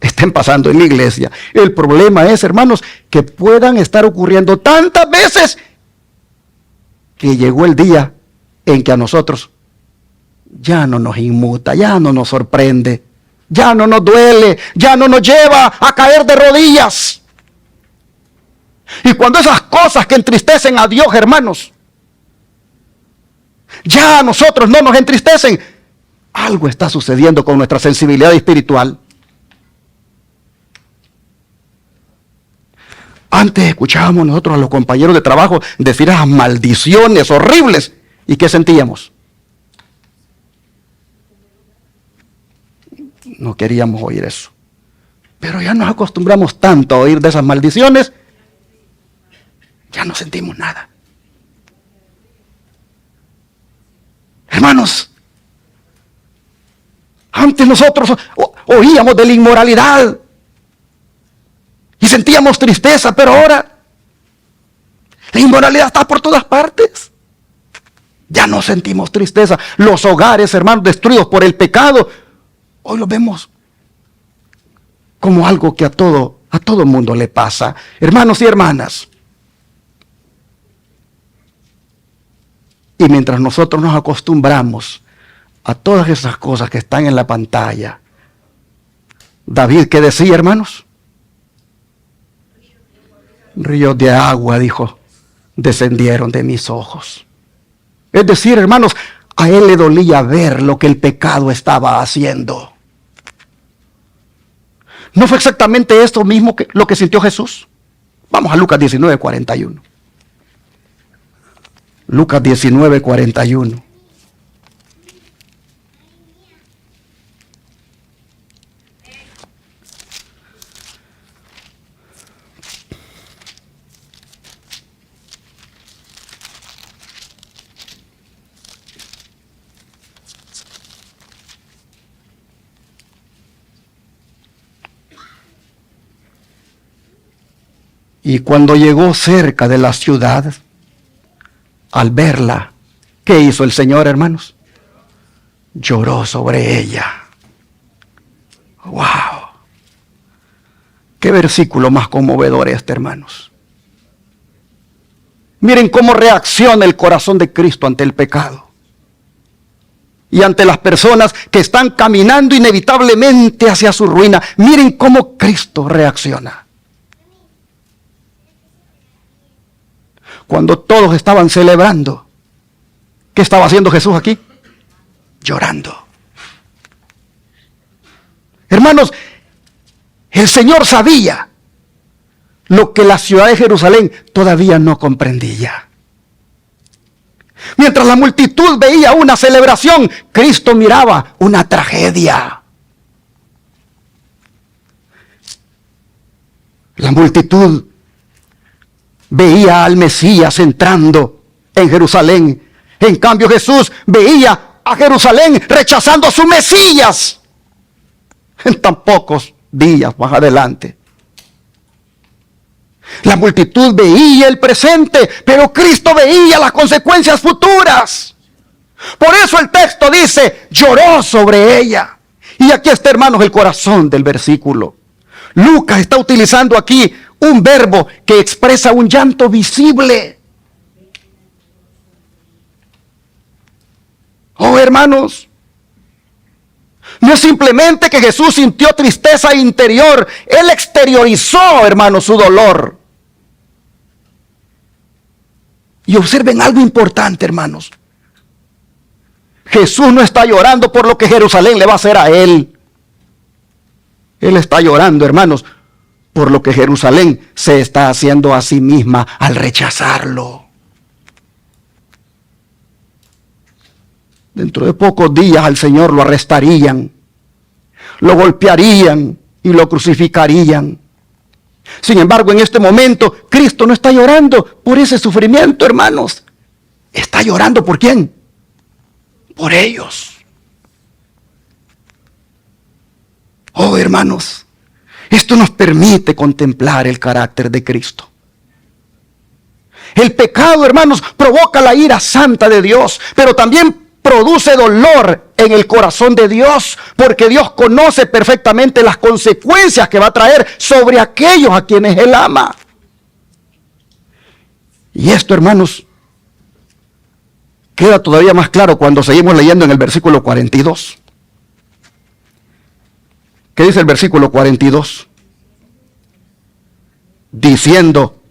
estén pasando en la iglesia. El problema es, hermanos, que puedan estar ocurriendo tantas veces que llegó el día en que a nosotros ya no nos inmuta, ya no nos sorprende, ya no nos duele, ya no nos lleva a caer de rodillas. Y cuando esas cosas que entristecen a Dios, hermanos, ya a nosotros no nos entristecen, algo está sucediendo con nuestra sensibilidad espiritual. Antes escuchábamos nosotros a los compañeros de trabajo decir esas maldiciones horribles. ¿Y qué sentíamos? No queríamos oír eso. Pero ya nos acostumbramos tanto a oír de esas maldiciones, ya no sentimos nada. Hermanos, antes nosotros oíamos de la inmoralidad y sentíamos tristeza, pero ahora la inmoralidad está por todas partes. Ya no sentimos tristeza. Los hogares, hermanos, destruidos por el pecado, hoy los vemos como algo que a todo mundo le pasa. Hermanos y hermanas, y mientras nosotros nos acostumbramos a todas esas cosas que están en la pantalla, David, ¿qué decía, hermanos? Ríos de agua, dijo, descendieron de mis ojos. Es decir, hermanos, a él le dolía ver lo que el pecado estaba haciendo. ¿No fue exactamente esto mismo que lo que sintió Jesús? Vamos a Lucas 19:41. Lucas 19:41. Y cuando llegó cerca de la ciudad, al verla, ¿qué hizo el Señor, hermanos? Lloró sobre ella. ¡Wow! Qué versículo más conmovedor este, hermanos. Miren cómo reacciona el corazón de Cristo ante el pecado. Y ante las personas que están caminando inevitablemente hacia su ruina. Miren cómo Cristo reacciona. Cuando todos estaban celebrando, ¿qué estaba haciendo Jesús aquí? Llorando. Hermanos, el Señor sabía lo que la ciudad de Jerusalén todavía no comprendía. Mientras la multitud veía una celebración, Cristo miraba una tragedia. La multitud veía al Mesías entrando en Jerusalén. En cambio, Jesús veía a Jerusalén rechazando a su Mesías en tan pocos días más adelante. La multitud veía el presente, pero Cristo veía las consecuencias futuras. Por eso el texto dice, lloró sobre ella. Y aquí está, hermanos, el corazón del versículo. Lucas está utilizando aquí un verbo que expresa un llanto visible. Oh, hermanos, no es simplemente que Jesús sintió tristeza interior. Él exteriorizó, hermanos, su dolor. Y observen algo importante, hermanos. Jesús no está llorando por lo que Jerusalén le va a hacer a él. Él está llorando, hermanos, por lo que Jerusalén se está haciendo a sí misma al rechazarlo. Dentro de pocos días al Señor lo arrestarían, lo golpearían y lo crucificarían. Sin embargo, en este momento, Cristo no está llorando por ese sufrimiento, hermanos. Está llorando ¿por quién? Por ellos. Oh, hermanos, esto nos permite contemplar el carácter de Cristo. El pecado, hermanos, provoca la ira santa de Dios, pero también produce dolor en el corazón de Dios, porque Dios conoce perfectamente las consecuencias que va a traer sobre aquellos a quienes Él ama. Y esto, hermanos, queda todavía más claro cuando seguimos leyendo en el versículo 42. ¿Qué dice el versículo 42? Diciendo,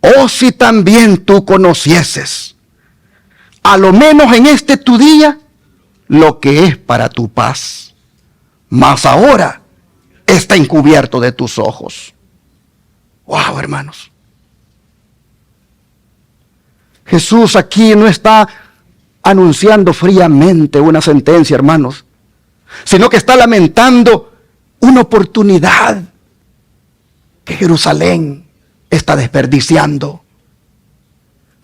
oh, si también tú conocieses, a lo menos en este tu día, lo que es para tu paz. Mas ahora está encubierto de tus ojos. Wow, hermanos. Jesús aquí no está anunciando fríamente una sentencia, hermanos, sino que está lamentando una oportunidad que Jerusalén está desperdiciando.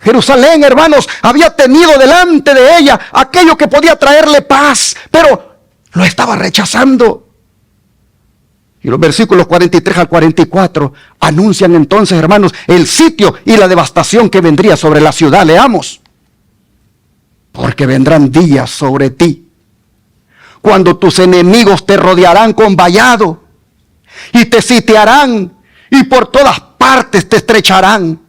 Jerusalén, hermanos, había tenido delante de ella aquello que podía traerle paz, pero lo estaba rechazando. Y los versículos 43 al 44 anuncian entonces, hermanos, el sitio y la devastación que vendría sobre la ciudad. Leamos. Porque vendrán días sobre ti, cuando tus enemigos te rodearán con vallado, y te sitiarán, y por todas partes te estrecharán,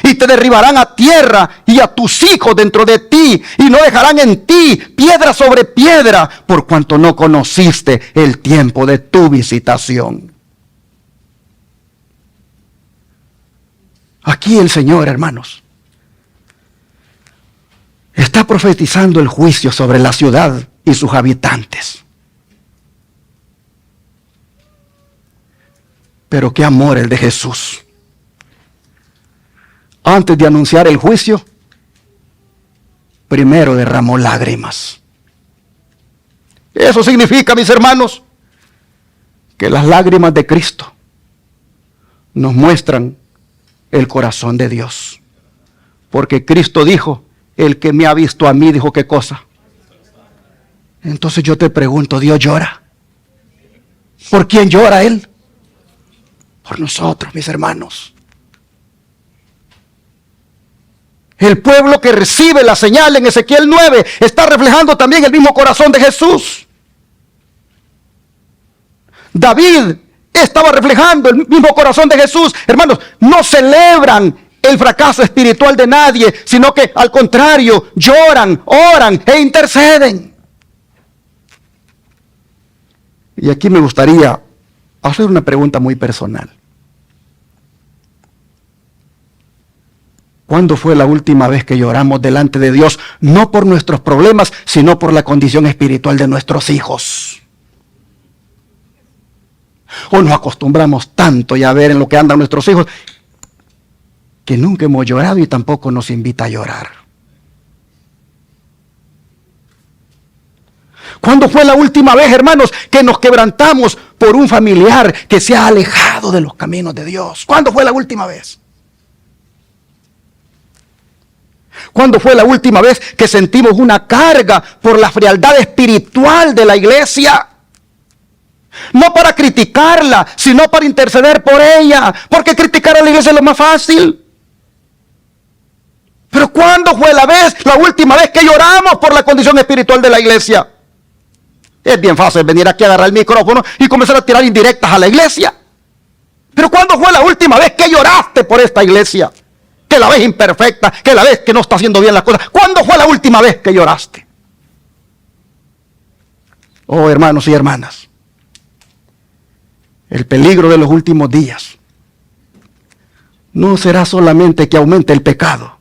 y te derribarán a tierra y a tus hijos dentro de ti, y no dejarán en ti piedra sobre piedra, por cuanto no conociste el tiempo de tu visitación. Aquí el Señor, hermanos, está profetizando el juicio sobre la ciudad y sus habitantes. Pero qué amor el de Jesús. Antes de anunciar el juicio, primero derramó lágrimas. Eso significa, mis hermanos, que las lágrimas de Cristo nos muestran el corazón de Dios. Porque Cristo dijo, el que me ha visto a mí, dijo, ¿qué cosa? Entonces yo te pregunto, ¿Dios llora? ¿Por quién llora Él? Por nosotros, mis hermanos. El pueblo que recibe la señal en Ezequiel 9 está reflejando también el mismo corazón de Jesús. David estaba reflejando el mismo corazón de Jesús. Hermanos, no celebran el fracaso espiritual de nadie, sino que al contrario, lloran, oran e interceden. Y aquí me gustaría hacer una pregunta muy personal. ¿Cuándo fue la última vez que lloramos delante de Dios? No por nuestros problemas, sino por la condición espiritual de nuestros hijos. O nos acostumbramos tanto ya a ver en lo que andan nuestros hijos, que nunca hemos llorado y tampoco nos invita a llorar. ¿Cuándo fue la última vez, hermanos, que nos quebrantamos por un familiar que se ha alejado de los caminos de Dios? ¿Cuándo fue la última vez? ¿Cuándo fue la última vez que sentimos una carga por la frialdad espiritual de la iglesia? No para criticarla, sino para interceder por ella. Porque criticar a la iglesia es lo más fácil. Pero ¿cuándo fue la última vez que lloramos por la condición espiritual de la iglesia? Es bien fácil venir aquí a agarrar el micrófono y comenzar a tirar indirectas a la iglesia. Pero ¿cuándo fue la última vez que lloraste por esta iglesia? Que la ves imperfecta, que la ves que no está haciendo bien las cosas. ¿Cuándo fue la última vez que lloraste? Oh, hermanos y hermanas, el peligro de los últimos días no será solamente que aumente el pecado.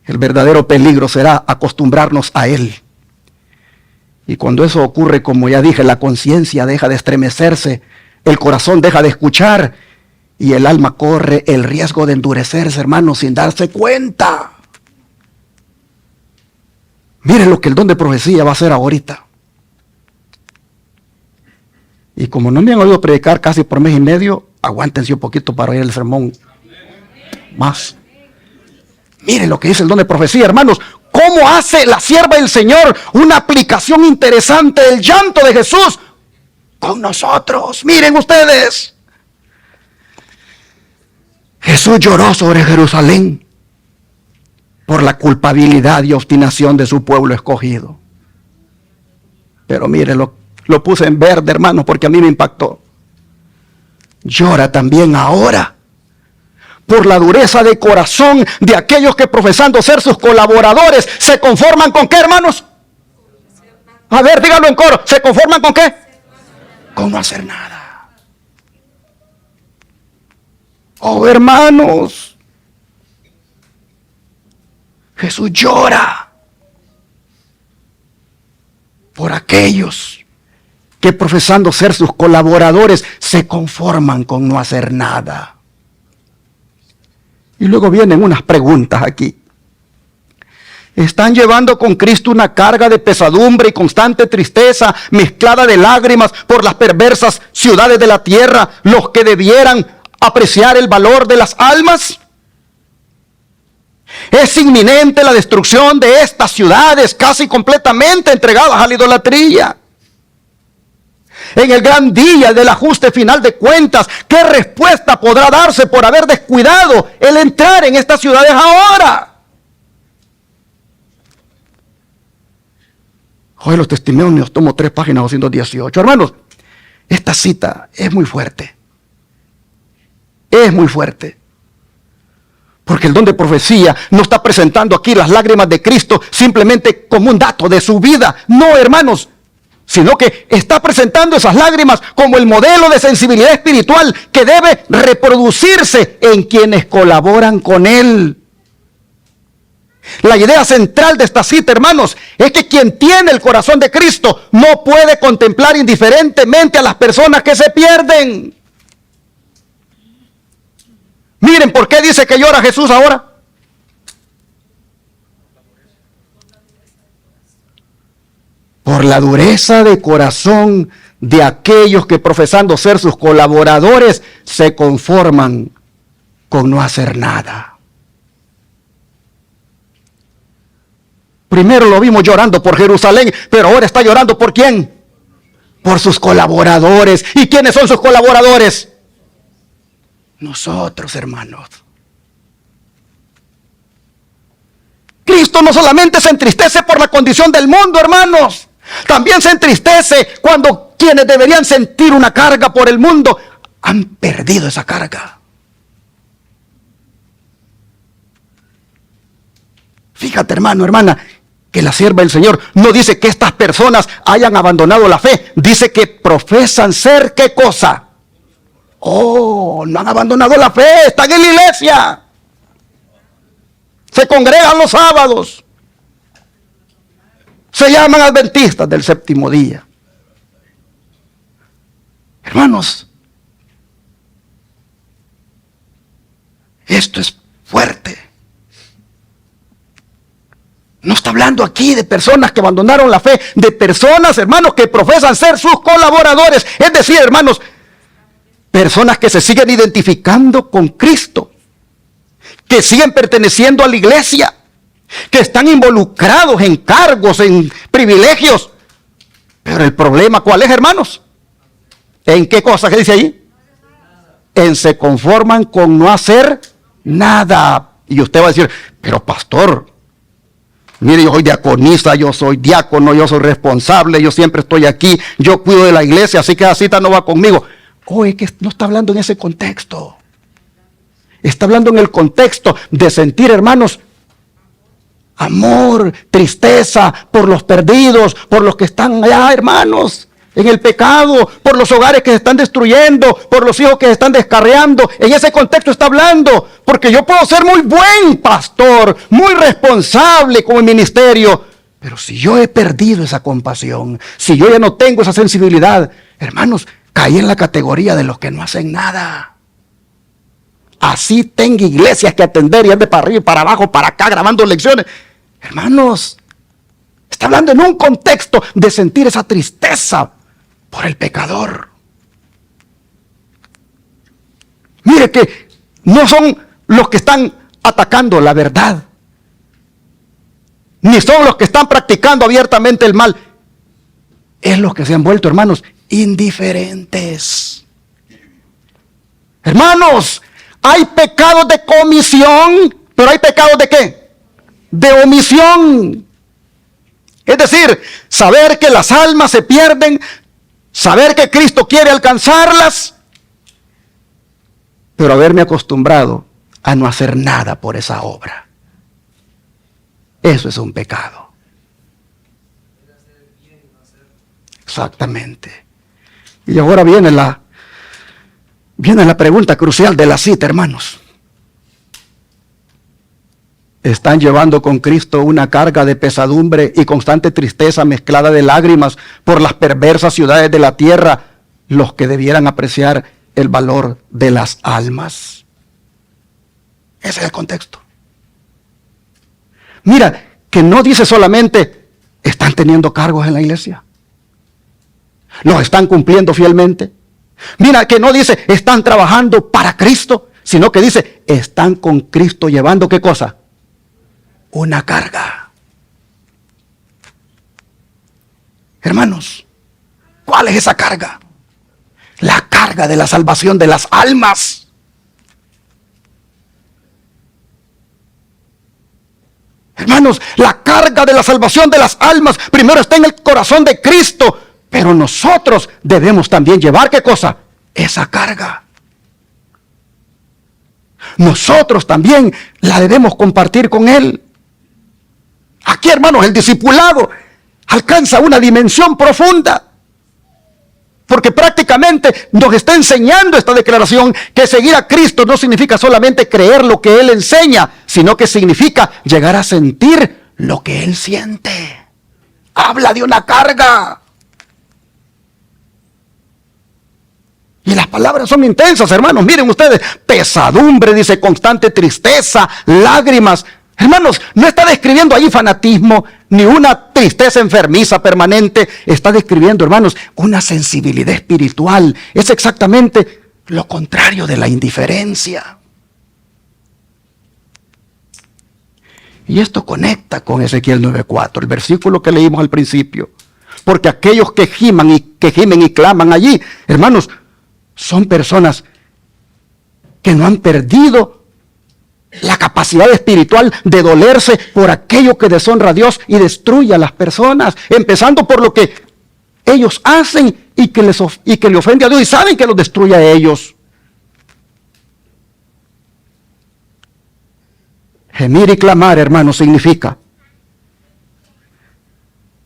El verdadero peligro será acostumbrarnos a él. Y cuando eso ocurre, como ya dije, la conciencia deja de estremecerse, el corazón deja de escuchar y el alma corre el riesgo de endurecerse, hermanos, sin darse cuenta. Miren lo que el don de profecía va a hacer ahorita. Y como no me han oído predicar casi por mes y medio, aguántense un poquito para oír el sermón más. Miren lo que dice el don de profecía, hermanos. ¿Cómo hace la sierva del Señor una aplicación interesante del llanto de Jesús con nosotros? Miren ustedes. Jesús lloró sobre Jerusalén por la culpabilidad y obstinación de su pueblo escogido. Pero miren, lo puse en verde, hermanos, porque a mí me impactó. Llora también ahora por la dureza de corazón de aquellos que, profesando ser sus colaboradores, se conforman con ¿qué, hermanos? A ver, díganlo en coro. ¿Se conforman con qué? Con no hacer nada. Oh, hermanos, Jesús llora por aquellos que, profesando ser sus colaboradores, se conforman con no hacer nada. Y luego vienen unas preguntas aquí. ¿Están llevando con Cristo una carga de pesadumbre y constante tristeza mezclada de lágrimas por las perversas ciudades de la tierra, los que debieran apreciar el valor de las almas? Es inminente la destrucción de estas ciudades casi completamente entregadas a la idolatría. En el gran día del ajuste final de cuentas, ¿qué respuesta podrá darse por haber descuidado el entrar en estas ciudades ahora? Hoy los testimonios, tomo 3 páginas 218. Hermanos, esta cita es muy fuerte. Es muy fuerte. Porque el don de profecía no está presentando aquí las lágrimas de Cristo simplemente como un dato de su vida. No, hermanos, sino que está presentando esas lágrimas como el modelo de sensibilidad espiritual que debe reproducirse en quienes colaboran con Él. La idea central de esta cita, hermanos, es que quien tiene el corazón de Cristo no puede contemplar indiferentemente a las personas que se pierden. Miren, ¿por qué dice que llora Jesús ahora? Por la dureza de corazón de aquellos que, profesando ser sus colaboradores, se conforman con no hacer nada. Primero lo vimos llorando por Jerusalén, pero ahora está llorando ¿por quién? Por sus colaboradores. ¿Y quiénes son sus colaboradores? Nosotros, hermanos. Cristo no solamente se entristece por la condición del mundo, hermanos. También se entristece cuando quienes deberían sentir una carga por el mundo han perdido esa carga. Fíjate, hermano, hermana, que la sierva del Señor no dice que estas personas hayan abandonado la fe. Dice que profesan ser ¿qué cosa? Oh, no han abandonado la fe, están en la iglesia. Se congregan los sábados. Se llaman adventistas del séptimo día. Hermanos, esto es fuerte. No está hablando aquí de personas que abandonaron la fe, de personas, hermanos, que profesan ser sus colaboradores. Es decir, hermanos, personas que se siguen identificando con Cristo, que siguen perteneciendo a la iglesia, que están involucrados en cargos, en privilegios. Pero el problema, ¿cuál es, hermanos? ¿En qué cosa que dice ahí? En se conforman con no hacer nada. Y usted va a decir, pero pastor, mire, yo soy diaconisa, yo soy diácono, yo soy responsable, yo siempre estoy aquí, yo cuido de la iglesia, así que esa cita no va conmigo. Oh, es que no está hablando en ese contexto. Está hablando en el contexto de sentir, hermanos, amor, tristeza por los perdidos, por los que están allá, hermanos, en el pecado, por los hogares que se están destruyendo, por los hijos que se están descarriando. En ese contexto está hablando, porque yo puedo ser muy buen pastor, muy responsable con el ministerio, pero si yo he perdido esa compasión, si yo ya no tengo esa sensibilidad, hermanos, caí en la categoría de los que no hacen nada. Así tengo iglesias que atender y ande para arriba y para abajo, para acá, grabando lecciones. Hermanos, está hablando en un contexto de sentir esa tristeza por el pecador. Mire que no son los que están atacando la verdad, ni son los que están practicando abiertamente el mal. Es los que se han vuelto, hermanos, indiferentes. Hermanos, hay pecados de comisión, pero hay pecados de ¿qué? De omisión. Es decir, saber que las almas se pierden, saber que Cristo quiere alcanzarlas, pero haberme acostumbrado a no hacer nada por esa obra. Eso es un pecado. Exactamente. Y ahora viene la pregunta crucial de la cita, hermanos. ¿Están llevando con Cristo una carga de pesadumbre y constante tristeza mezclada de lágrimas por las perversas ciudades de la tierra, los que debieran apreciar el valor de las almas? Ese es el contexto. Mira, que no dice solamente están teniendo cargos en la iglesia, los están cumpliendo fielmente. Mira, que no dice están trabajando para Cristo, sino que dice están con Cristo llevando ¿qué cosa? Una carga. Hermanos, ¿cuál es esa carga? La carga de la salvación de las almas. Hermanos, la carga de la salvación de las almas primero está en el corazón de Cristo, pero nosotros debemos también llevar ¿qué cosa? Esa carga. Nosotros también la debemos compartir con Él. Aquí, hermanos, el discipulado alcanza una dimensión profunda. Porque prácticamente nos está enseñando esta declaración que seguir a Cristo no significa solamente creer lo que Él enseña, sino que significa llegar a sentir lo que Él siente. Habla de una carga. Y las palabras son intensas, hermanos. Miren ustedes, pesadumbre, dice, constante tristeza, lágrimas. Hermanos, no está describiendo ahí fanatismo, ni una tristeza enfermiza permanente. Está describiendo, hermanos, una sensibilidad espiritual. Es exactamente lo contrario de la indiferencia. Y esto conecta con Ezequiel 9:4, el versículo que leímos al principio. Porque aquellos que gimen y claman allí, hermanos, son personas que no han perdido la capacidad espiritual de dolerse por aquello que deshonra a Dios y destruye a las personas, empezando por lo que ellos hacen y que le ofende a Dios y saben que los destruye a ellos. Gemir y clamar, hermanos, significa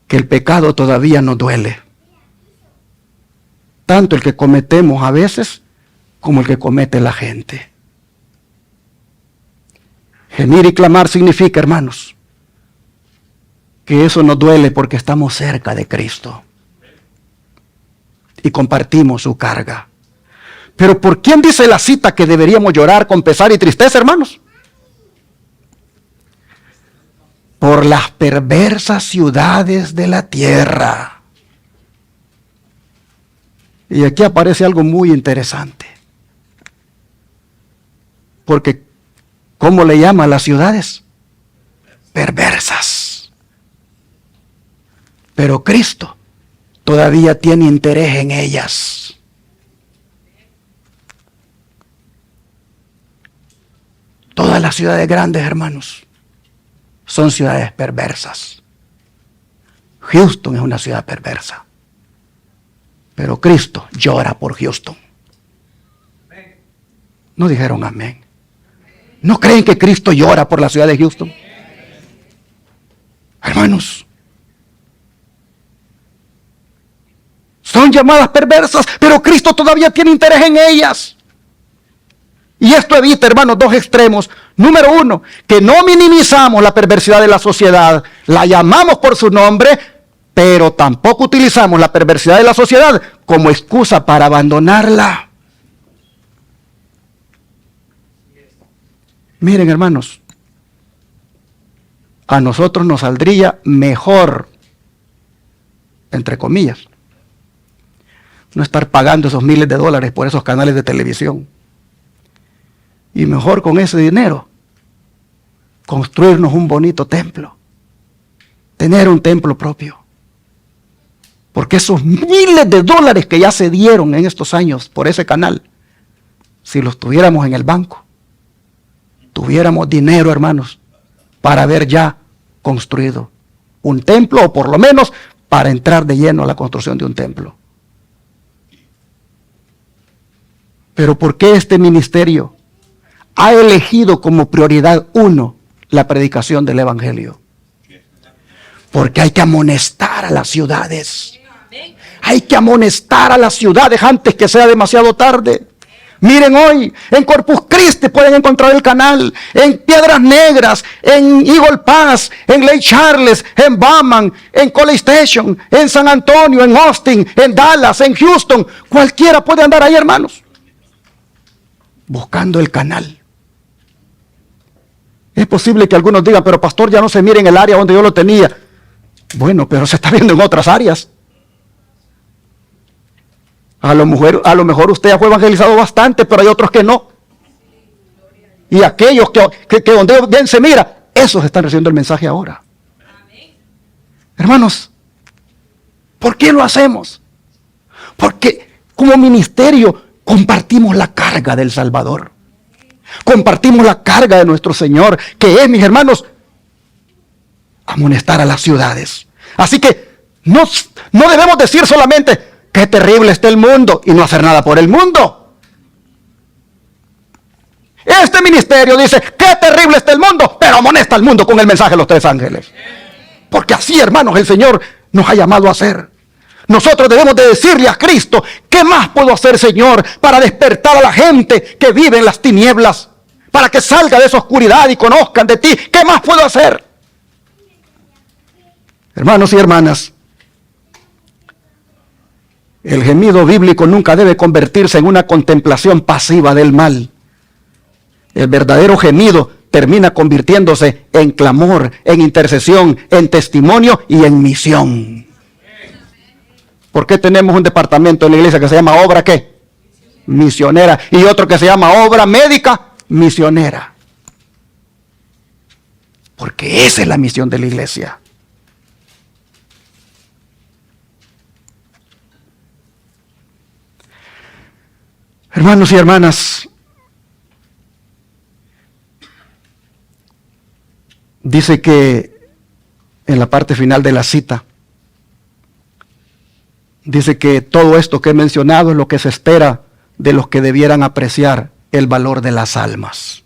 que el pecado todavía nos duele. Tanto el que cometemos a veces como el que comete la gente. Gemir y clamar significa, hermanos, que eso nos duele porque estamos cerca de Cristo y compartimos su carga. Pero ¿por quién dice la cita que deberíamos llorar con pesar y tristeza, hermanos? Por las perversas ciudades de la tierra. Y aquí aparece algo muy interesante. Porque ¿cómo le llama a las ciudades? Perversas. Pero Cristo todavía tiene interés en ellas. Todas las ciudades grandes, hermanos, son ciudades perversas. Houston es una ciudad perversa. Pero Cristo llora por Houston. No dijeron amén. ¿No creen que Cristo llora por la ciudad de Houston? Hermanos, son llamadas perversas, pero Cristo todavía tiene interés en ellas. Y esto evita, hermanos, dos extremos. Número uno, que no minimizamos la perversidad de la sociedad, la llamamos por su nombre, pero tampoco utilizamos la perversidad de la sociedad como excusa para abandonarla. Miren, hermanos, a nosotros nos saldría mejor, entre comillas, no estar pagando esos miles de dólares por esos canales de televisión. Y mejor con ese dinero, construirnos un bonito templo, tener un templo propio. Porque esos miles de dólares que ya se dieron en estos años por ese canal, si los tuviéramos en el banco, tuviéramos dinero, hermanos, para haber ya construido un templo, o por lo menos para entrar de lleno a la construcción de un templo. Pero ¿por qué este ministerio ha elegido como prioridad uno la predicación del Evangelio? Porque hay que amonestar a las ciudades. Hay que amonestar a las ciudades antes que sea demasiado tarde. Miren hoy, en Corpus Christi pueden encontrar el canal, en Piedras Negras, en Eagle Pass, en Lake Charles, en Bowman, en College Station, en San Antonio, en Austin, en Dallas, en Houston. Cualquiera puede andar ahí, hermanos, buscando el canal. Es posible que algunos digan, pero pastor, ya no se mira en el área donde yo lo tenía. Bueno, pero se está viendo en otras áreas. A lo mejor usted ya fue evangelizado bastante, pero hay otros que no. Y aquellos que donde bien se mira, esos están recibiendo el mensaje ahora. Hermanos, ¿por qué lo hacemos? Porque como ministerio compartimos la carga del Salvador. Compartimos la carga de nuestro Señor, que es, mis hermanos, amonestar a las ciudades. Así que no debemos decir solamente qué terrible está el mundo y no hacer nada por el mundo. Este ministerio dice qué terrible está el mundo, pero amonesta al mundo con el mensaje de los tres ángeles. Porque así, hermanos, el Señor nos ha llamado a hacer. Nosotros debemos de decirle a Cristo, ¿qué más puedo hacer, Señor, para despertar a la gente que vive en las tinieblas? Para que salga de esa oscuridad y conozcan de ti. ¿Qué más puedo hacer? Hermanos y hermanas, el gemido bíblico nunca debe convertirse en una contemplación pasiva del mal. El verdadero gemido termina convirtiéndose en clamor, en intercesión, en testimonio y en misión. ¿Por qué tenemos un departamento en la iglesia que se llama obra qué? Misionera. Y otro que se llama obra médica misionera. Porque esa es la misión de la iglesia. Hermanos y hermanas, dice que en la parte final de la cita, dice que todo esto que he mencionado es lo que se espera de los que debieran apreciar el valor de las almas.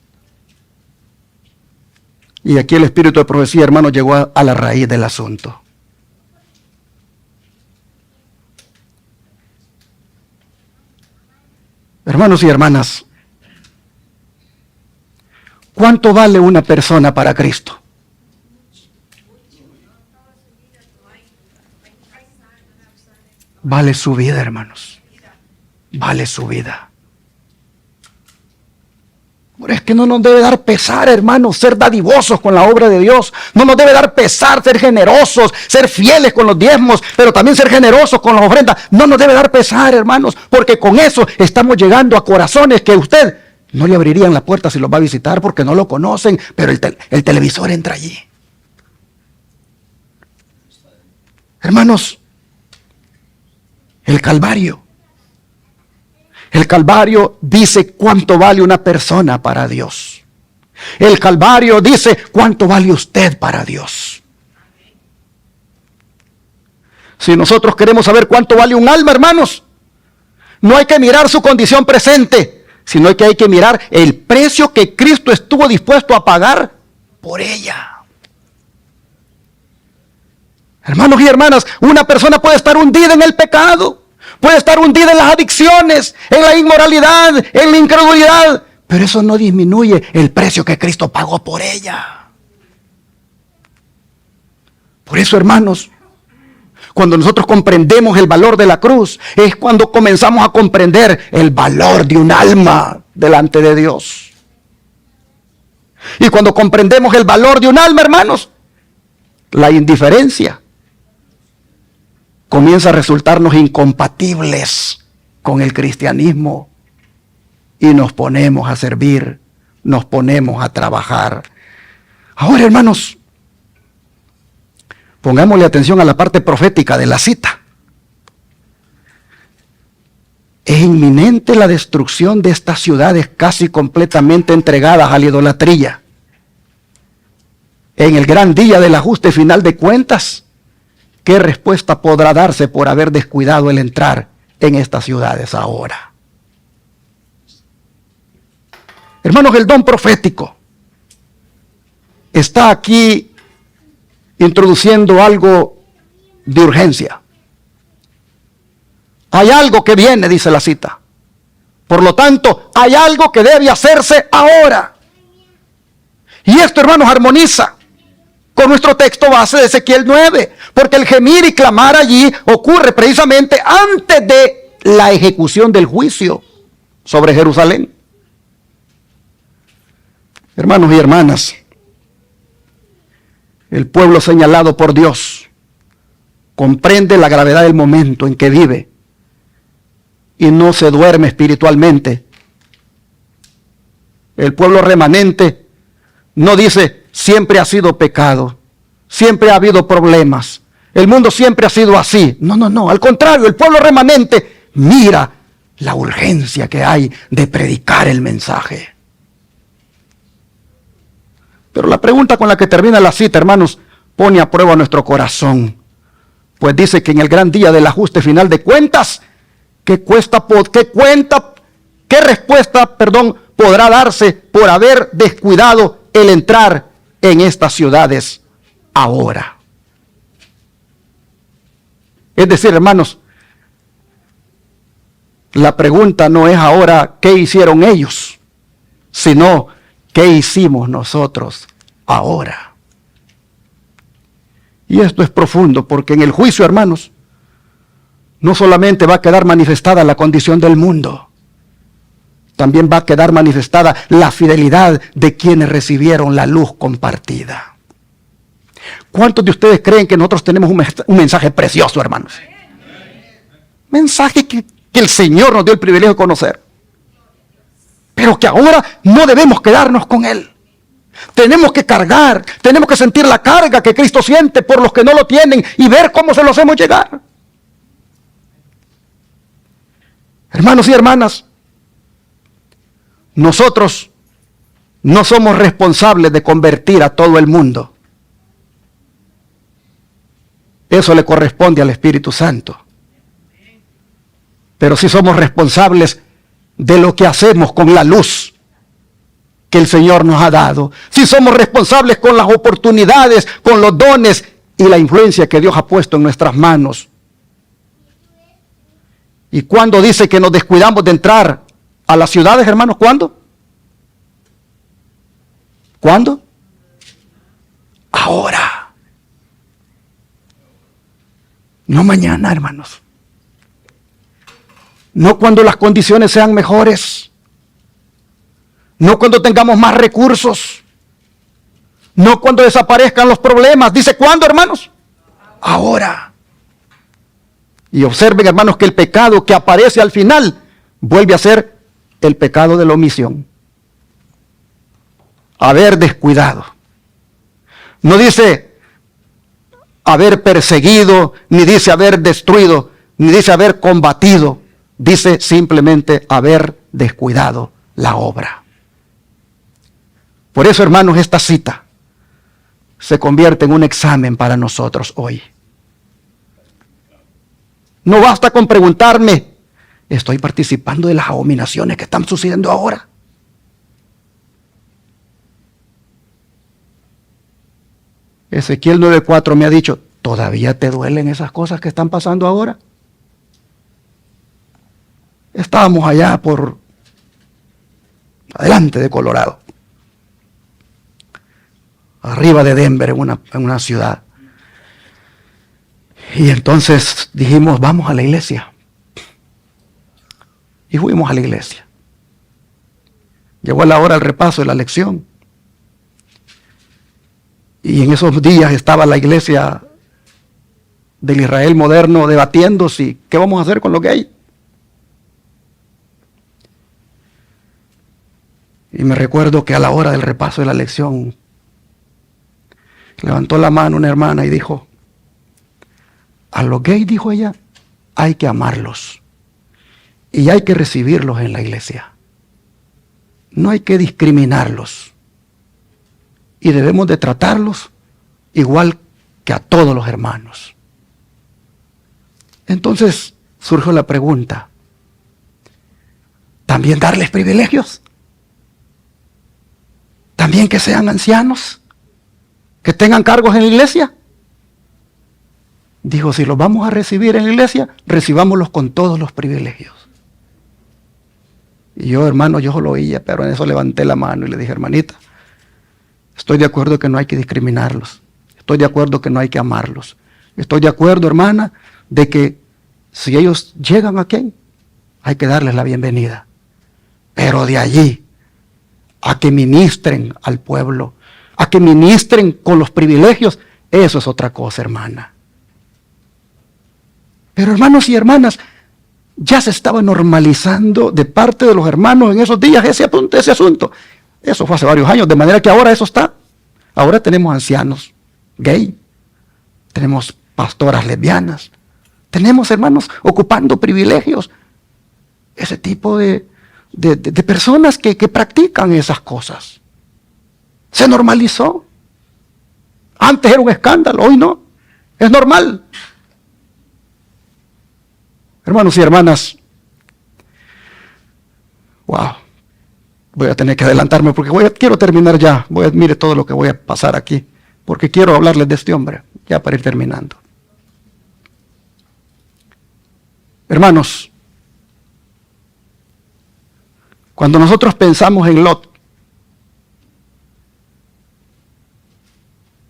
Y aquí el espíritu de profecía, hermanos, llegó a la raíz del asunto. Hermanos y hermanas, ¿cuánto vale una persona para Cristo? Vale su vida, hermanos. Vale su vida. Pero es que no nos debe dar pesar, hermanos, ser dadivosos con la obra de Dios. No nos debe dar pesar ser generosos, ser fieles con los diezmos, pero también ser generosos con las ofrendas. No nos debe dar pesar, hermanos, porque con eso estamos llegando a corazones que usted no le abrirían la puerta si los va a visitar porque no lo conocen, pero el televisor entra allí. Hermanos, el Calvario dice cuánto vale una persona para Dios. El Calvario dice cuánto vale usted para Dios. Si nosotros queremos saber cuánto vale un alma, hermanos, no hay que mirar su condición presente, sino que hay que mirar el precio que Cristo estuvo dispuesto a pagar por ella. Hermanos y hermanas, una persona puede estar hundida en el pecado, puede estar hundida en las adicciones, en la inmoralidad, en la incredulidad, pero eso no disminuye el precio que Cristo pagó por ella. Por eso, hermanos, cuando nosotros comprendemos el valor de la cruz, es cuando comenzamos a comprender el valor de un alma delante de Dios. Y cuando comprendemos el valor de un alma, hermanos, la indiferencia comienza a resultarnos incompatibles con el cristianismo y nos ponemos a servir, nos ponemos a trabajar. Ahora, hermanos, pongámosle atención a la parte profética de la cita. Es inminente la destrucción de estas ciudades casi completamente entregadas a la idolatría. En el gran día del ajuste final de cuentas, ¿qué respuesta podrá darse por haber descuidado el entrar en estas ciudades ahora? Hermanos, el don profético está aquí introduciendo algo de urgencia. Hay algo que viene, dice la cita. Por lo tanto, hay algo que debe hacerse ahora. Y esto, hermanos, armoniza con nuestro texto base de Ezequiel 9, porque el gemir y clamar allí ocurre precisamente antes de la ejecución del juicio sobre Jerusalén. Hermanos y hermanas, el pueblo señalado por Dios comprende la gravedad del momento en que vive y no se duerme espiritualmente. El pueblo remanente no dice: siempre ha sido pecado, siempre ha habido problemas, el mundo siempre ha sido así. No, al contrario, el pueblo remanente mira la urgencia que hay de predicar el mensaje. Pero la pregunta con la que termina la cita, hermanos, pone a prueba nuestro corazón, pues dice que en el gran día del ajuste final de cuentas, ¿qué respuesta podrá darse por haber descuidado el entrar en estas ciudades ahora? Es decir, hermanos, la pregunta no es ahora qué hicieron ellos, sino qué hicimos nosotros ahora. Y esto es profundo, porque en el juicio, hermanos, no solamente va a quedar manifestada la condición del mundo, también va a quedar manifestada la fidelidad de quienes recibieron la luz compartida. ¿Cuántos de ustedes creen que nosotros tenemos un mensaje precioso, hermanos? Mensaje que el Señor nos dio el privilegio de conocer, pero que ahora no debemos quedarnos con él. Tenemos que cargar, tenemos que sentir la carga que Cristo siente por los que no lo tienen y ver cómo se los hacemos llegar. Hermanos y hermanas, nosotros no somos responsables de convertir a todo el mundo. Eso le corresponde al Espíritu Santo. Pero sí somos responsables de lo que hacemos con la luz que el Señor nos ha dado. Sí somos responsables con las oportunidades, con los dones y la influencia que Dios ha puesto en nuestras manos. ¿Y cuándo dice que nos descuidamos de entrar a las ciudades, hermanos? ¿Cuándo? ¿Cuándo? Ahora. No mañana, hermanos. No cuando las condiciones sean mejores. No cuando tengamos más recursos. No cuando desaparezcan los problemas. ¿Dice cuándo, hermanos? Ahora. Y observen, hermanos, que el pecado que aparece al final vuelve a ser el pecado de la omisión. Haber descuidado. No dice haber perseguido, ni dice haber destruido, ni dice haber combatido. Dice simplemente haber descuidado la obra. Por eso, hermanos, esta cita se convierte en un examen para nosotros hoy. No basta con preguntarme, ¿estoy participando de las abominaciones que están sucediendo ahora? Ezequiel 9:4 me ha dicho, ¿todavía te duelen esas cosas que están pasando ahora? Estábamos allá por adelante de Colorado, arriba de Denver, en una ciudad. Y entonces dijimos, vamos a la iglesia. Y fuimos a la iglesia. Llegó la hora del repaso de la lección. Y en esos días estaba la iglesia del Israel moderno debatiendo si qué vamos a hacer con lo que hay. Y me recuerdo que a la hora del repaso de la lección levantó la mano una hermana y dijo, a los gays, dijo ella, hay que amarlos y hay que recibirlos en la iglesia. No hay que discriminarlos y debemos de tratarlos igual que a todos los hermanos. Entonces surgió la pregunta, ¿también darles privilegios? ¿También que sean ancianos? ¿Que tengan cargos en la iglesia? Dijo, si los vamos a recibir en la iglesia, recibámoslos con todos los privilegios. Y yo, hermano, yo lo oía, pero en eso levanté la mano y le dije, hermanita, estoy de acuerdo que no hay que discriminarlos. Estoy de acuerdo que no hay que amarlos. Estoy de acuerdo, hermana, de que si ellos llegan aquí, hay que darles la bienvenida. Pero de allí a que ministren al pueblo, a que ministren con los privilegios, eso es otra cosa, hermana. Pero hermanos y hermanas, ya se estaba normalizando de parte de los hermanos en esos días ese asunto. Eso fue hace varios años, de manera que ahora eso está. Ahora tenemos ancianos gay, tenemos pastoras lesbianas, tenemos hermanos ocupando privilegios. Ese tipo de personas que practican esas cosas. Se normalizó. Antes era un escándalo, hoy no. Es normal. Hermanos y hermanas, wow, voy a tener que adelantarme porque quiero terminar ya. Mire todo lo que voy a pasar aquí, porque quiero hablarles de este hombre, ya para ir terminando. Hermanos, cuando nosotros pensamos en Lot,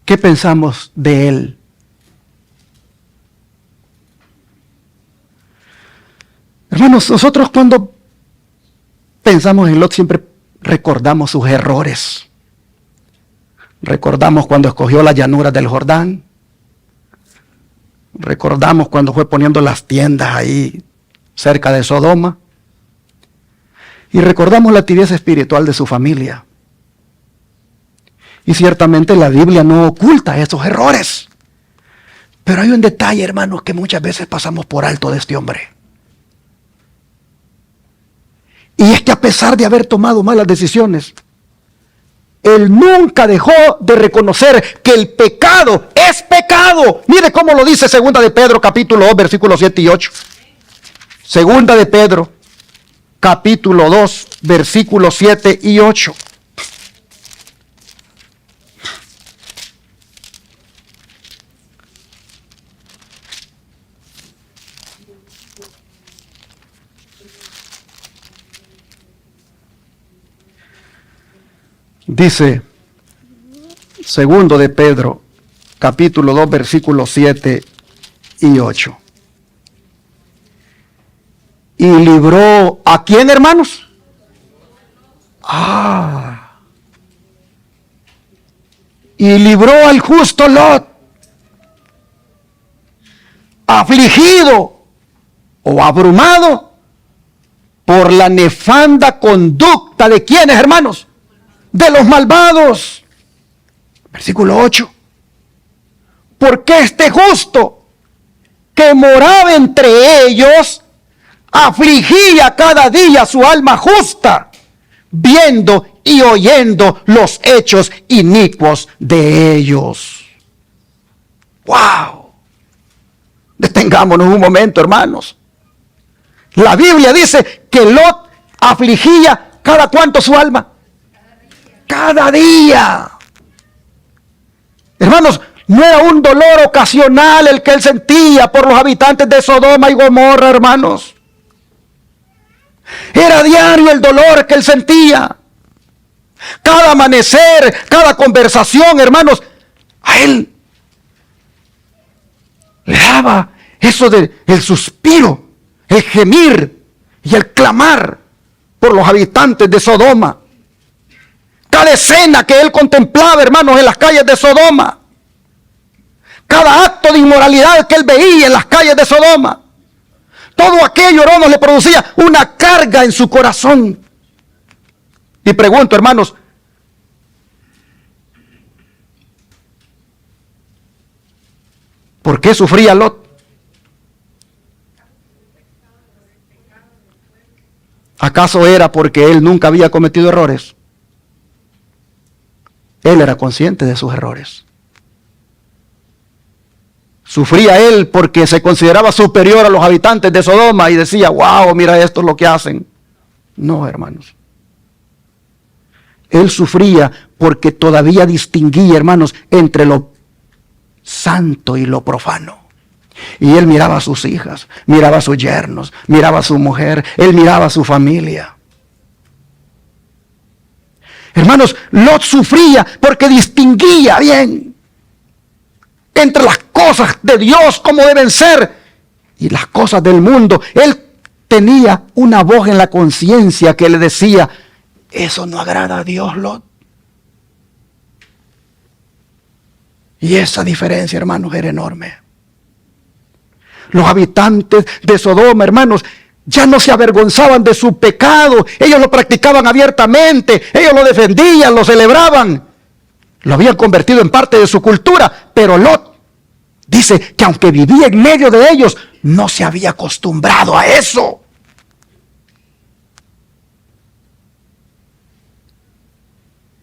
¿qué pensamos de él? Hermanos, nosotros cuando pensamos en Lot siempre recordamos sus errores. Recordamos cuando escogió las llanuras del Jordán. Recordamos cuando fue poniendo las tiendas ahí cerca de Sodoma. Y recordamos la tibieza espiritual de su familia. Y ciertamente la Biblia no oculta esos errores. Pero hay un detalle, hermanos, que muchas veces pasamos por alto de este hombre. Y es que a pesar de haber tomado malas decisiones, él nunca dejó de reconocer que el pecado es pecado. Mire cómo lo dice 2 de Pedro, capítulo 2, versículos 7 y 8. 2 de Pedro, capítulo 2, versículos 7 y 8. Dice, 2 de Pedro, capítulo 2, versículos 7 y 8. ¿Y libró a quién, hermanos? Y libró al justo Lot, afligido o abrumado por la nefanda conducta de quiénes, hermanos, de los malvados. Versículo 8. Porque este justo que moraba entre ellos afligía cada día su alma justa, viendo y oyendo los hechos inicuos de ellos. ¡Wow! Detengámonos un momento, hermanos. La Biblia dice que Lot afligía cada cuánto su alma. Cada día. Hermanos, no era un dolor ocasional el que él sentía por los habitantes de Sodoma y Gomorra, hermanos. Era diario el dolor que él sentía. Cada amanecer, cada conversación, hermanos, a él le daba eso del suspiro, el gemir y el clamar por los habitantes de Sodoma. Cada escena que él contemplaba, hermanos, en las calles de Sodoma. Cada acto de inmoralidad que él veía en las calles de Sodoma. Todo aquello, hermanos, le producía una carga en su corazón. Y pregunto, hermanos, ¿por qué sufría Lot? ¿Acaso era porque él nunca había cometido errores? Él era consciente de sus errores. Sufría él porque se consideraba superior a los habitantes de Sodoma y decía, wow, mira esto es lo que hacen. No, hermanos. Él sufría porque todavía distinguía, hermanos, entre lo santo y lo profano. Y él miraba a sus hijas, miraba a sus yernos, miraba a su mujer, él miraba a su familia. Hermanos, Lot sufría porque distinguía bien entre las cosas de Dios como deben ser y las cosas del mundo. Él tenía una voz en la conciencia que le decía, eso no agrada a Dios, Lot. Y esa diferencia, hermanos, era enorme. Los habitantes de Sodoma, hermanos, ya no se avergonzaban de su pecado. Ellos lo practicaban abiertamente. Ellos lo defendían, lo celebraban. Lo habían convertido en parte de su cultura. Pero Lot dice que aunque vivía en medio de ellos, no se había acostumbrado a eso.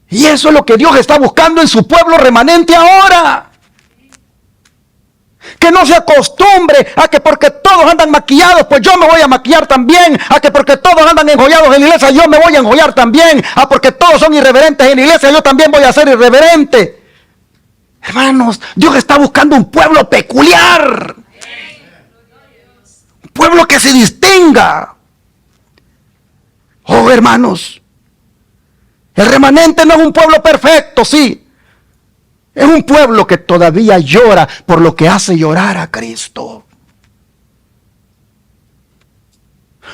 Y eso es lo que Dios está buscando en su pueblo remanente ahora. Que no se acostumbre a que porque todos andan maquillados, pues yo me voy a maquillar también. A que porque todos andan enjollados en la iglesia, yo me voy a enjollar también. A porque todos son irreverentes en la iglesia, yo también voy a ser irreverente. Hermanos, Dios está buscando un pueblo peculiar. Un pueblo que se distinga. Oh, hermanos, el remanente no es un pueblo perfecto, sí. Es un pueblo que todavía llora por lo que hace llorar a Cristo.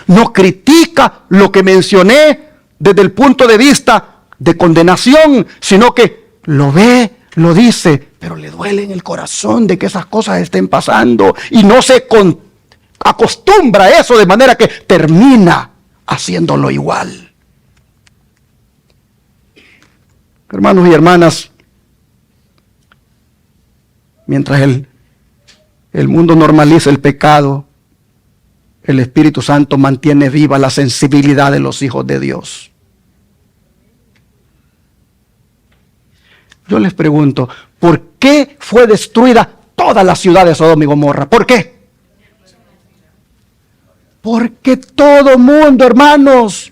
No critica lo que mencioné desde el punto de vista de condenación, sino que lo ve, lo dice, pero le duele en el corazón de que esas cosas estén pasando y no se acostumbra a eso, de manera que termina haciéndolo igual. Hermanos y hermanas, mientras el mundo normaliza el pecado, el Espíritu Santo mantiene viva la sensibilidad de los hijos de Dios. Yo les pregunto, ¿por qué fue destruida toda la ciudad de Sodoma y Gomorra? ¿Por qué? Porque todo mundo, hermanos,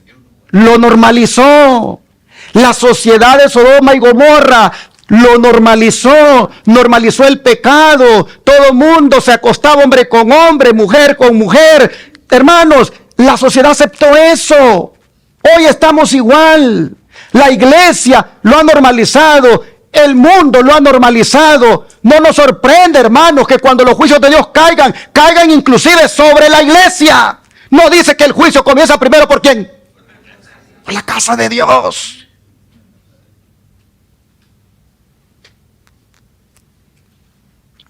lo normalizó. La sociedad de Sodoma y Gomorra lo normalizó el pecado. Todo mundo se acostaba hombre con hombre, mujer con mujer. Hermanos, la sociedad aceptó eso. Hoy estamos igual. La iglesia lo ha normalizado. El mundo lo ha normalizado. No nos sorprende, hermanos, que cuando los juicios de Dios caigan inclusive sobre la iglesia. No dice que el juicio comienza primero por ¿quién? Por la casa de Dios.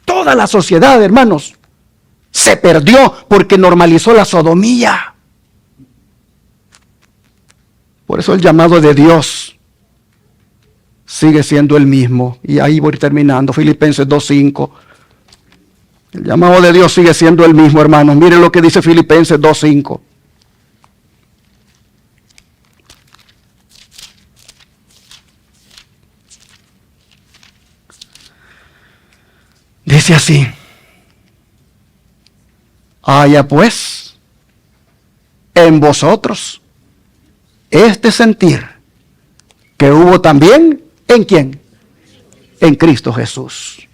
Toda la sociedad, hermanos, se perdió porque normalizó la sodomía. Por eso el llamado de Dios sigue siendo el mismo. Y ahí voy terminando. Filipenses 2:5. El llamado de Dios sigue siendo el mismo, hermanos. Miren lo que dice Filipenses 2:5. Dice así: haya pues en vosotros este sentir que hubo también ¿en quién? En Cristo Jesús.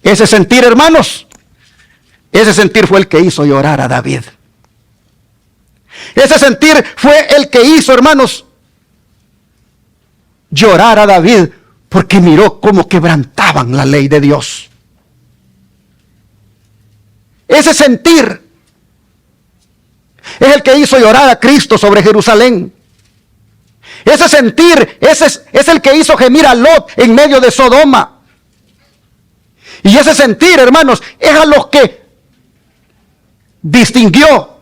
Ese sentir, hermanos, ese sentir fue el que hizo llorar a David. Ese sentir fue el que hizo, hermanos, llorar a David, porque miró cómo quebrantaban la ley de Dios. Ese sentir es el que hizo llorar a Cristo sobre Jerusalén. Ese sentir es el que hizo gemir a Lot en medio de Sodoma. Y ese sentir, hermanos, es a los que distinguió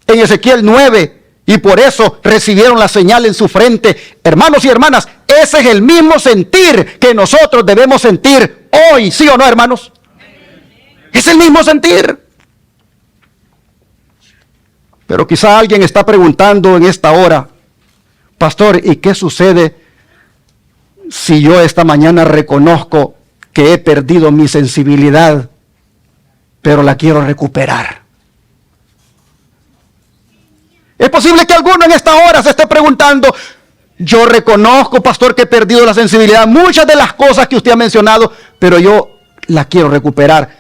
en Ezequiel 9. Y por eso recibieron la señal en su frente. Hermanos y hermanas, ese es el mismo sentir que nosotros debemos sentir hoy, ¿sí o no, hermanos? Es el mismo sentir. Pero quizá alguien está preguntando en esta hora: pastor, ¿y qué sucede si yo esta mañana reconozco que he perdido mi sensibilidad, pero la quiero recuperar? Es posible que alguno en esta hora se esté preguntando: yo reconozco, pastor, que he perdido la sensibilidad, muchas de las cosas que usted ha mencionado, pero yo la quiero recuperar.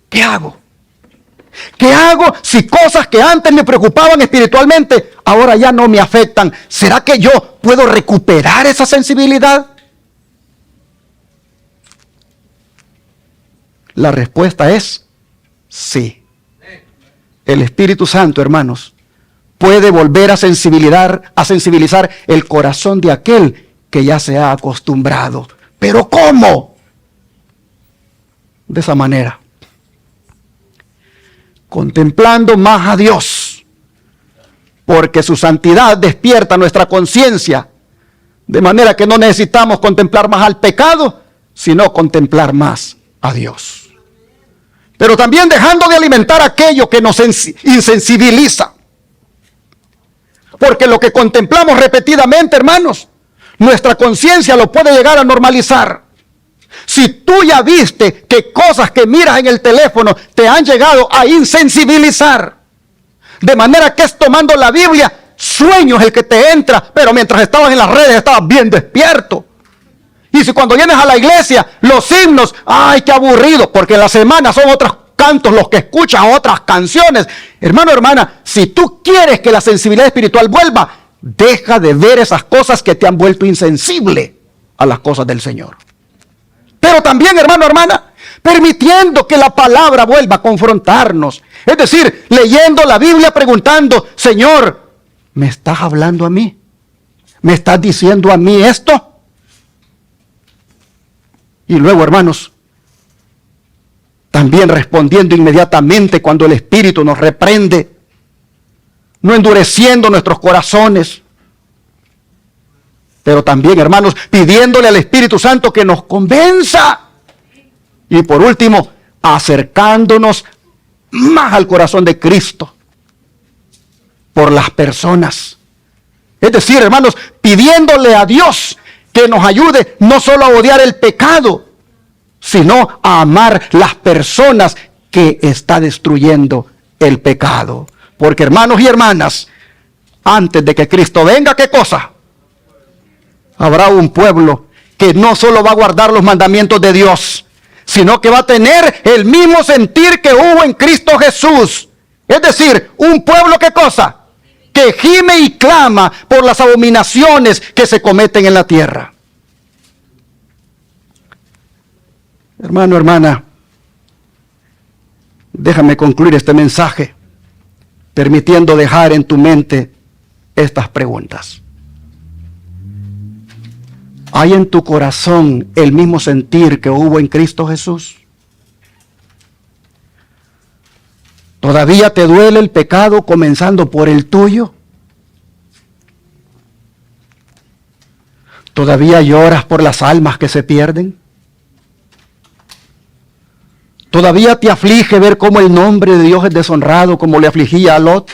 ¿Qué hago? ¿Qué hago si cosas que antes me preocupaban espiritualmente ahora ya no me afectan? ¿Será que yo puedo recuperar esa sensibilidad? La respuesta es sí. El Espíritu Santo, hermanos, puede volver a sensibilizar el corazón de aquel que ya se ha acostumbrado. ¿Pero cómo? De esa manera: contemplando más a Dios, porque su santidad despierta nuestra conciencia, de manera que no necesitamos contemplar más al pecado, sino contemplar más a Dios. Pero también dejando de alimentar aquello que nos insensibiliza. Porque lo que contemplamos repetidamente, hermanos, nuestra conciencia lo puede llegar a normalizar. Si tú ya viste que cosas que miras en el teléfono te han llegado a insensibilizar, de manera que es tomando la Biblia, sueño es el que te entra, pero mientras estabas en las redes estabas bien despierto. Y si cuando vienes a la iglesia, los himnos, ¡ay, qué aburrido! Porque en la semana son otras cantos, los que escuchas otras canciones. Hermano, hermana, si tú quieres que la sensibilidad espiritual vuelva, deja de ver esas cosas que te han vuelto insensible a las cosas del Señor. Pero también, hermano, hermana, permitiendo que la palabra vuelva a confrontarnos. Es decir, leyendo la Biblia, preguntando, Señor, ¿me estás hablando a mí? ¿Me estás diciendo a mí esto? Y luego, hermanos, también respondiendo inmediatamente cuando el Espíritu nos reprende, no endureciendo nuestros corazones, pero también, hermanos, pidiéndole al Espíritu Santo que nos convenza. Y por último, acercándonos más al corazón de Cristo por las personas. Es decir, hermanos, pidiéndole a Dios que nos ayude no solo a odiar el pecado, sino a amar las personas que está destruyendo el pecado. Porque, hermanos y hermanas, antes de que Cristo venga, ¿qué cosa? Habrá un pueblo que no solo va a guardar los mandamientos de Dios, sino que va a tener el mismo sentir que hubo en Cristo Jesús. Es decir, un pueblo, ¿qué cosa? Que gime y clama por las abominaciones que se cometen en la tierra. Hermano, hermana, déjame concluir este mensaje permitiendo dejar en tu mente estas preguntas. ¿Hay en tu corazón el mismo sentir que hubo en Cristo Jesús? ¿Todavía te duele el pecado comenzando por el tuyo? ¿Todavía lloras por las almas que se pierden? ¿Todavía te aflige ver cómo el nombre de Dios es deshonrado como le afligía a Lot?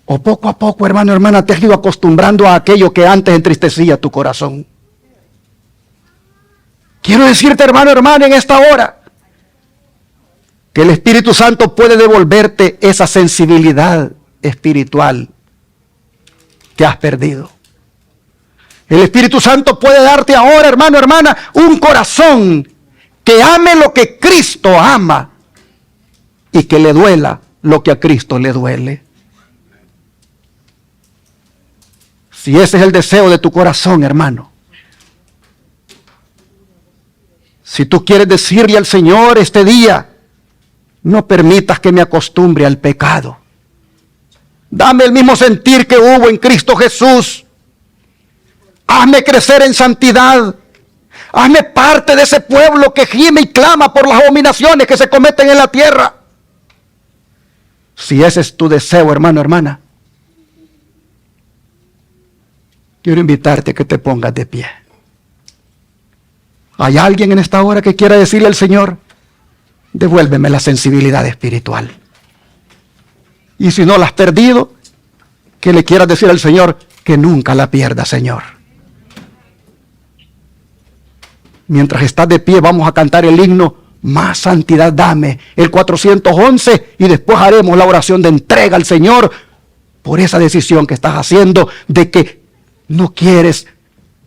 ¿O poco a poco, hermano, hermana, te has ido acostumbrando a aquello que antes entristecía tu corazón? Quiero decirte, hermano, hermana, en esta hora, que el Espíritu Santo puede devolverte esa sensibilidad espiritual que has perdido. El Espíritu Santo puede darte ahora, hermano, hermana, un corazón que ame lo que Cristo ama y que le duela lo que a Cristo le duele. Si ese es el deseo de tu corazón, hermano, si tú quieres decirle al Señor este día, no permitas que me acostumbre al pecado. Dame el mismo sentir que hubo en Cristo Jesús. Hazme crecer en santidad. Hazme parte de ese pueblo que gime y clama por las abominaciones que se cometen en la tierra. Si ese es tu deseo, hermano, hermana, quiero invitarte a que te pongas de pie. ¿Hay alguien en esta hora que quiera decirle al Señor, devuélveme la sensibilidad espiritual? Y si no la has perdido, que le quieras decir al Señor que nunca la pierda, Señor. Mientras estás de pie, vamos a cantar el himno Más Santidad Dame, el 411, y después haremos la oración de entrega al Señor por esa decisión que estás haciendo de que no quieres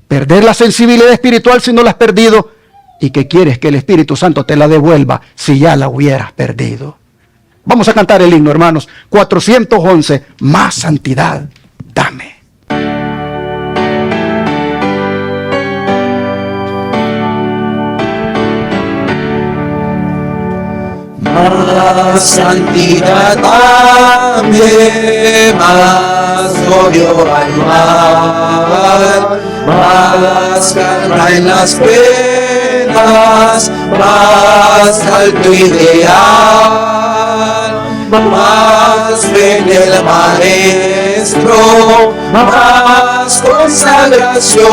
perder la sensibilidad espiritual si no la has perdido, y que quieres que el Espíritu Santo te la devuelva si ya la hubieras perdido. Vamos a cantar el himno, hermanos. 411, Más Santidad Dame. Más santidad dame, más odio al mal, más calma en las penas, más alto ideal, más fe en el Maestro, más consagración,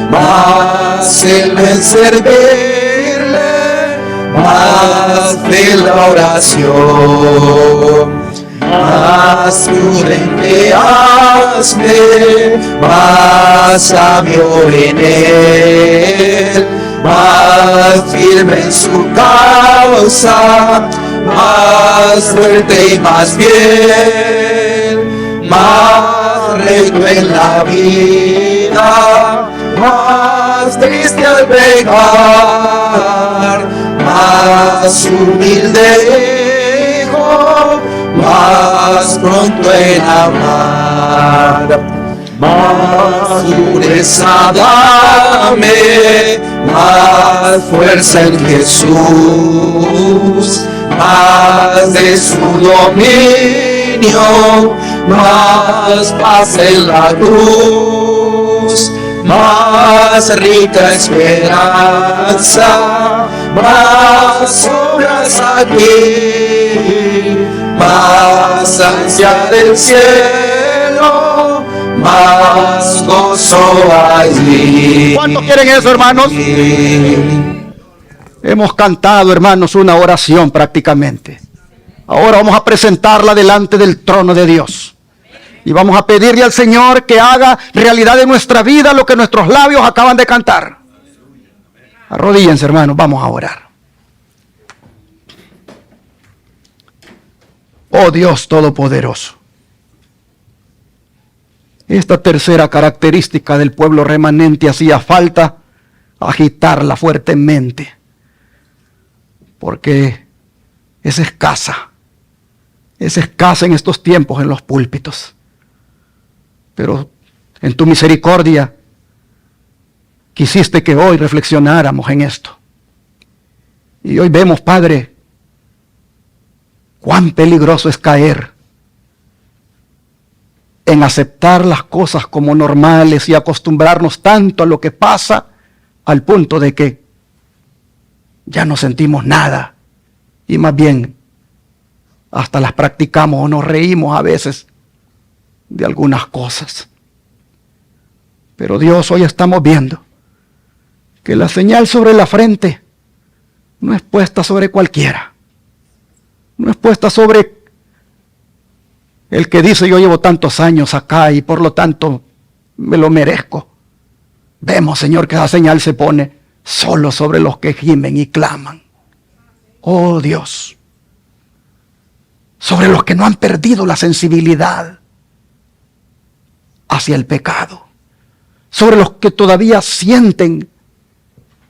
más el servirle, más de la oración, más prudente hazme, más sabio en él, más firme en su causa, más fuerte y más fiel, más recto en la vida, más triste al pecar, más humilde hijo, más pronto en amar. Más pureza dame, más fuerza en Jesús, más de su dominio, más paz en la cruz, más rica esperanza, más obras aquí, más ansia del cielo, más gozo allí. ¿Cuántos quieren eso, hermanos? Hemos cantado, hermanos, una oración prácticamente. Ahora vamos a presentarla delante del trono de Dios. Y vamos a pedirle al Señor que haga realidad en nuestra vida lo que nuestros labios acaban de cantar. Arrodíllense, hermanos, vamos a orar. Oh Dios Todopoderoso. Esta tercera característica del pueblo remanente hacía falta agitarla fuertemente, porque es escasa en estos tiempos en los púlpitos. Pero en tu misericordia quisiste que hoy reflexionáramos en esto. Y hoy vemos, Padre, cuán peligroso es caer en aceptar las cosas como normales y acostumbrarnos tanto a lo que pasa al punto de que ya no sentimos nada y más bien hasta las practicamos o nos reímos a veces de algunas cosas. Pero Dios, hoy estamos viendo que la señal sobre la frente no es puesta sobre cualquiera, no es puesta sobre el que dice yo llevo tantos años acá y por lo tanto me lo merezco. Vemos, Señor, que esa señal se pone solo sobre los que gimen y claman. Oh Dios, sobre los que no han perdido la sensibilidad hacia el pecado, sobre los que todavía sienten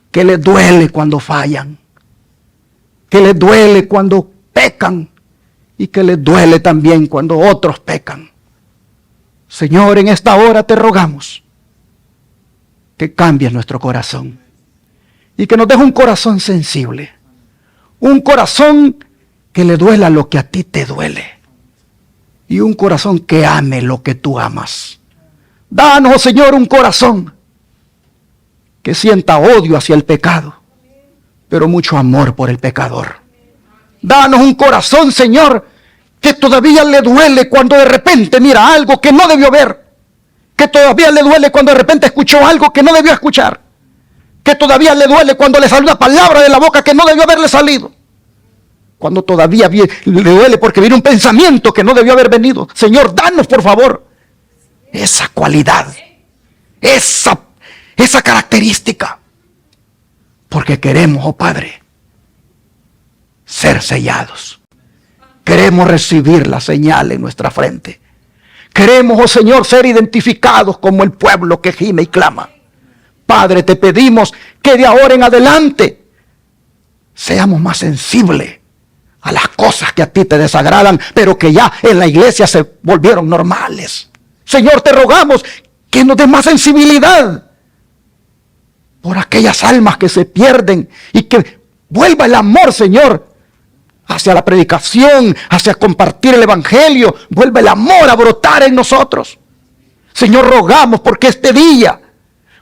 que les duele cuando fallan, que les duele cuando pecan y que les duele también cuando otros pecan. Señor, en esta hora te rogamos que cambies nuestro corazón y que nos dejes un corazón sensible, un corazón que le duela lo que a ti te duele y un corazón que ame lo que tú amas. Danos, oh Señor, un corazón que sienta odio hacia el pecado, pero mucho amor por el pecador. Danos un corazón, Señor, que todavía le duele cuando de repente mira algo que no debió ver, que todavía le duele cuando de repente escuchó algo que no debió escuchar, que todavía le duele cuando le salió una palabra de la boca que no debió haberle salido, cuando todavía le duele porque viene un pensamiento que no debió haber venido. Señor, danos por favor esa cualidad, esa característica, porque queremos, oh Padre, ser sellados. Queremos recibir la señal en nuestra frente. Queremos, oh Señor, ser identificados como el pueblo que gime y clama. Padre, te pedimos que de ahora en adelante seamos más sensibles a las cosas que a ti te desagradan, pero que ya en la iglesia se volvieron normales. Señor, te rogamos que nos des más sensibilidad por aquellas almas que se pierden y que vuelva el amor, Señor, hacia la predicación, hacia compartir el evangelio. Vuelve el amor a brotar en nosotros. Señor, rogamos porque este día,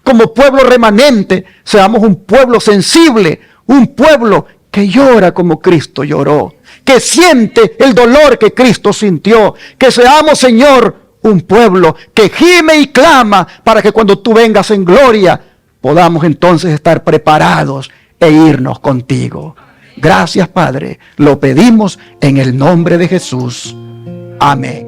como pueblo remanente, seamos un pueblo sensible, un pueblo que llora como Cristo lloró, que siente el dolor que Cristo sintió, que seamos, Señor, un pueblo que gime y clama para que cuando tú vengas en gloria podamos entonces estar preparados e irnos contigo. Gracias, Padre, lo pedimos en el nombre de Jesús. Amén.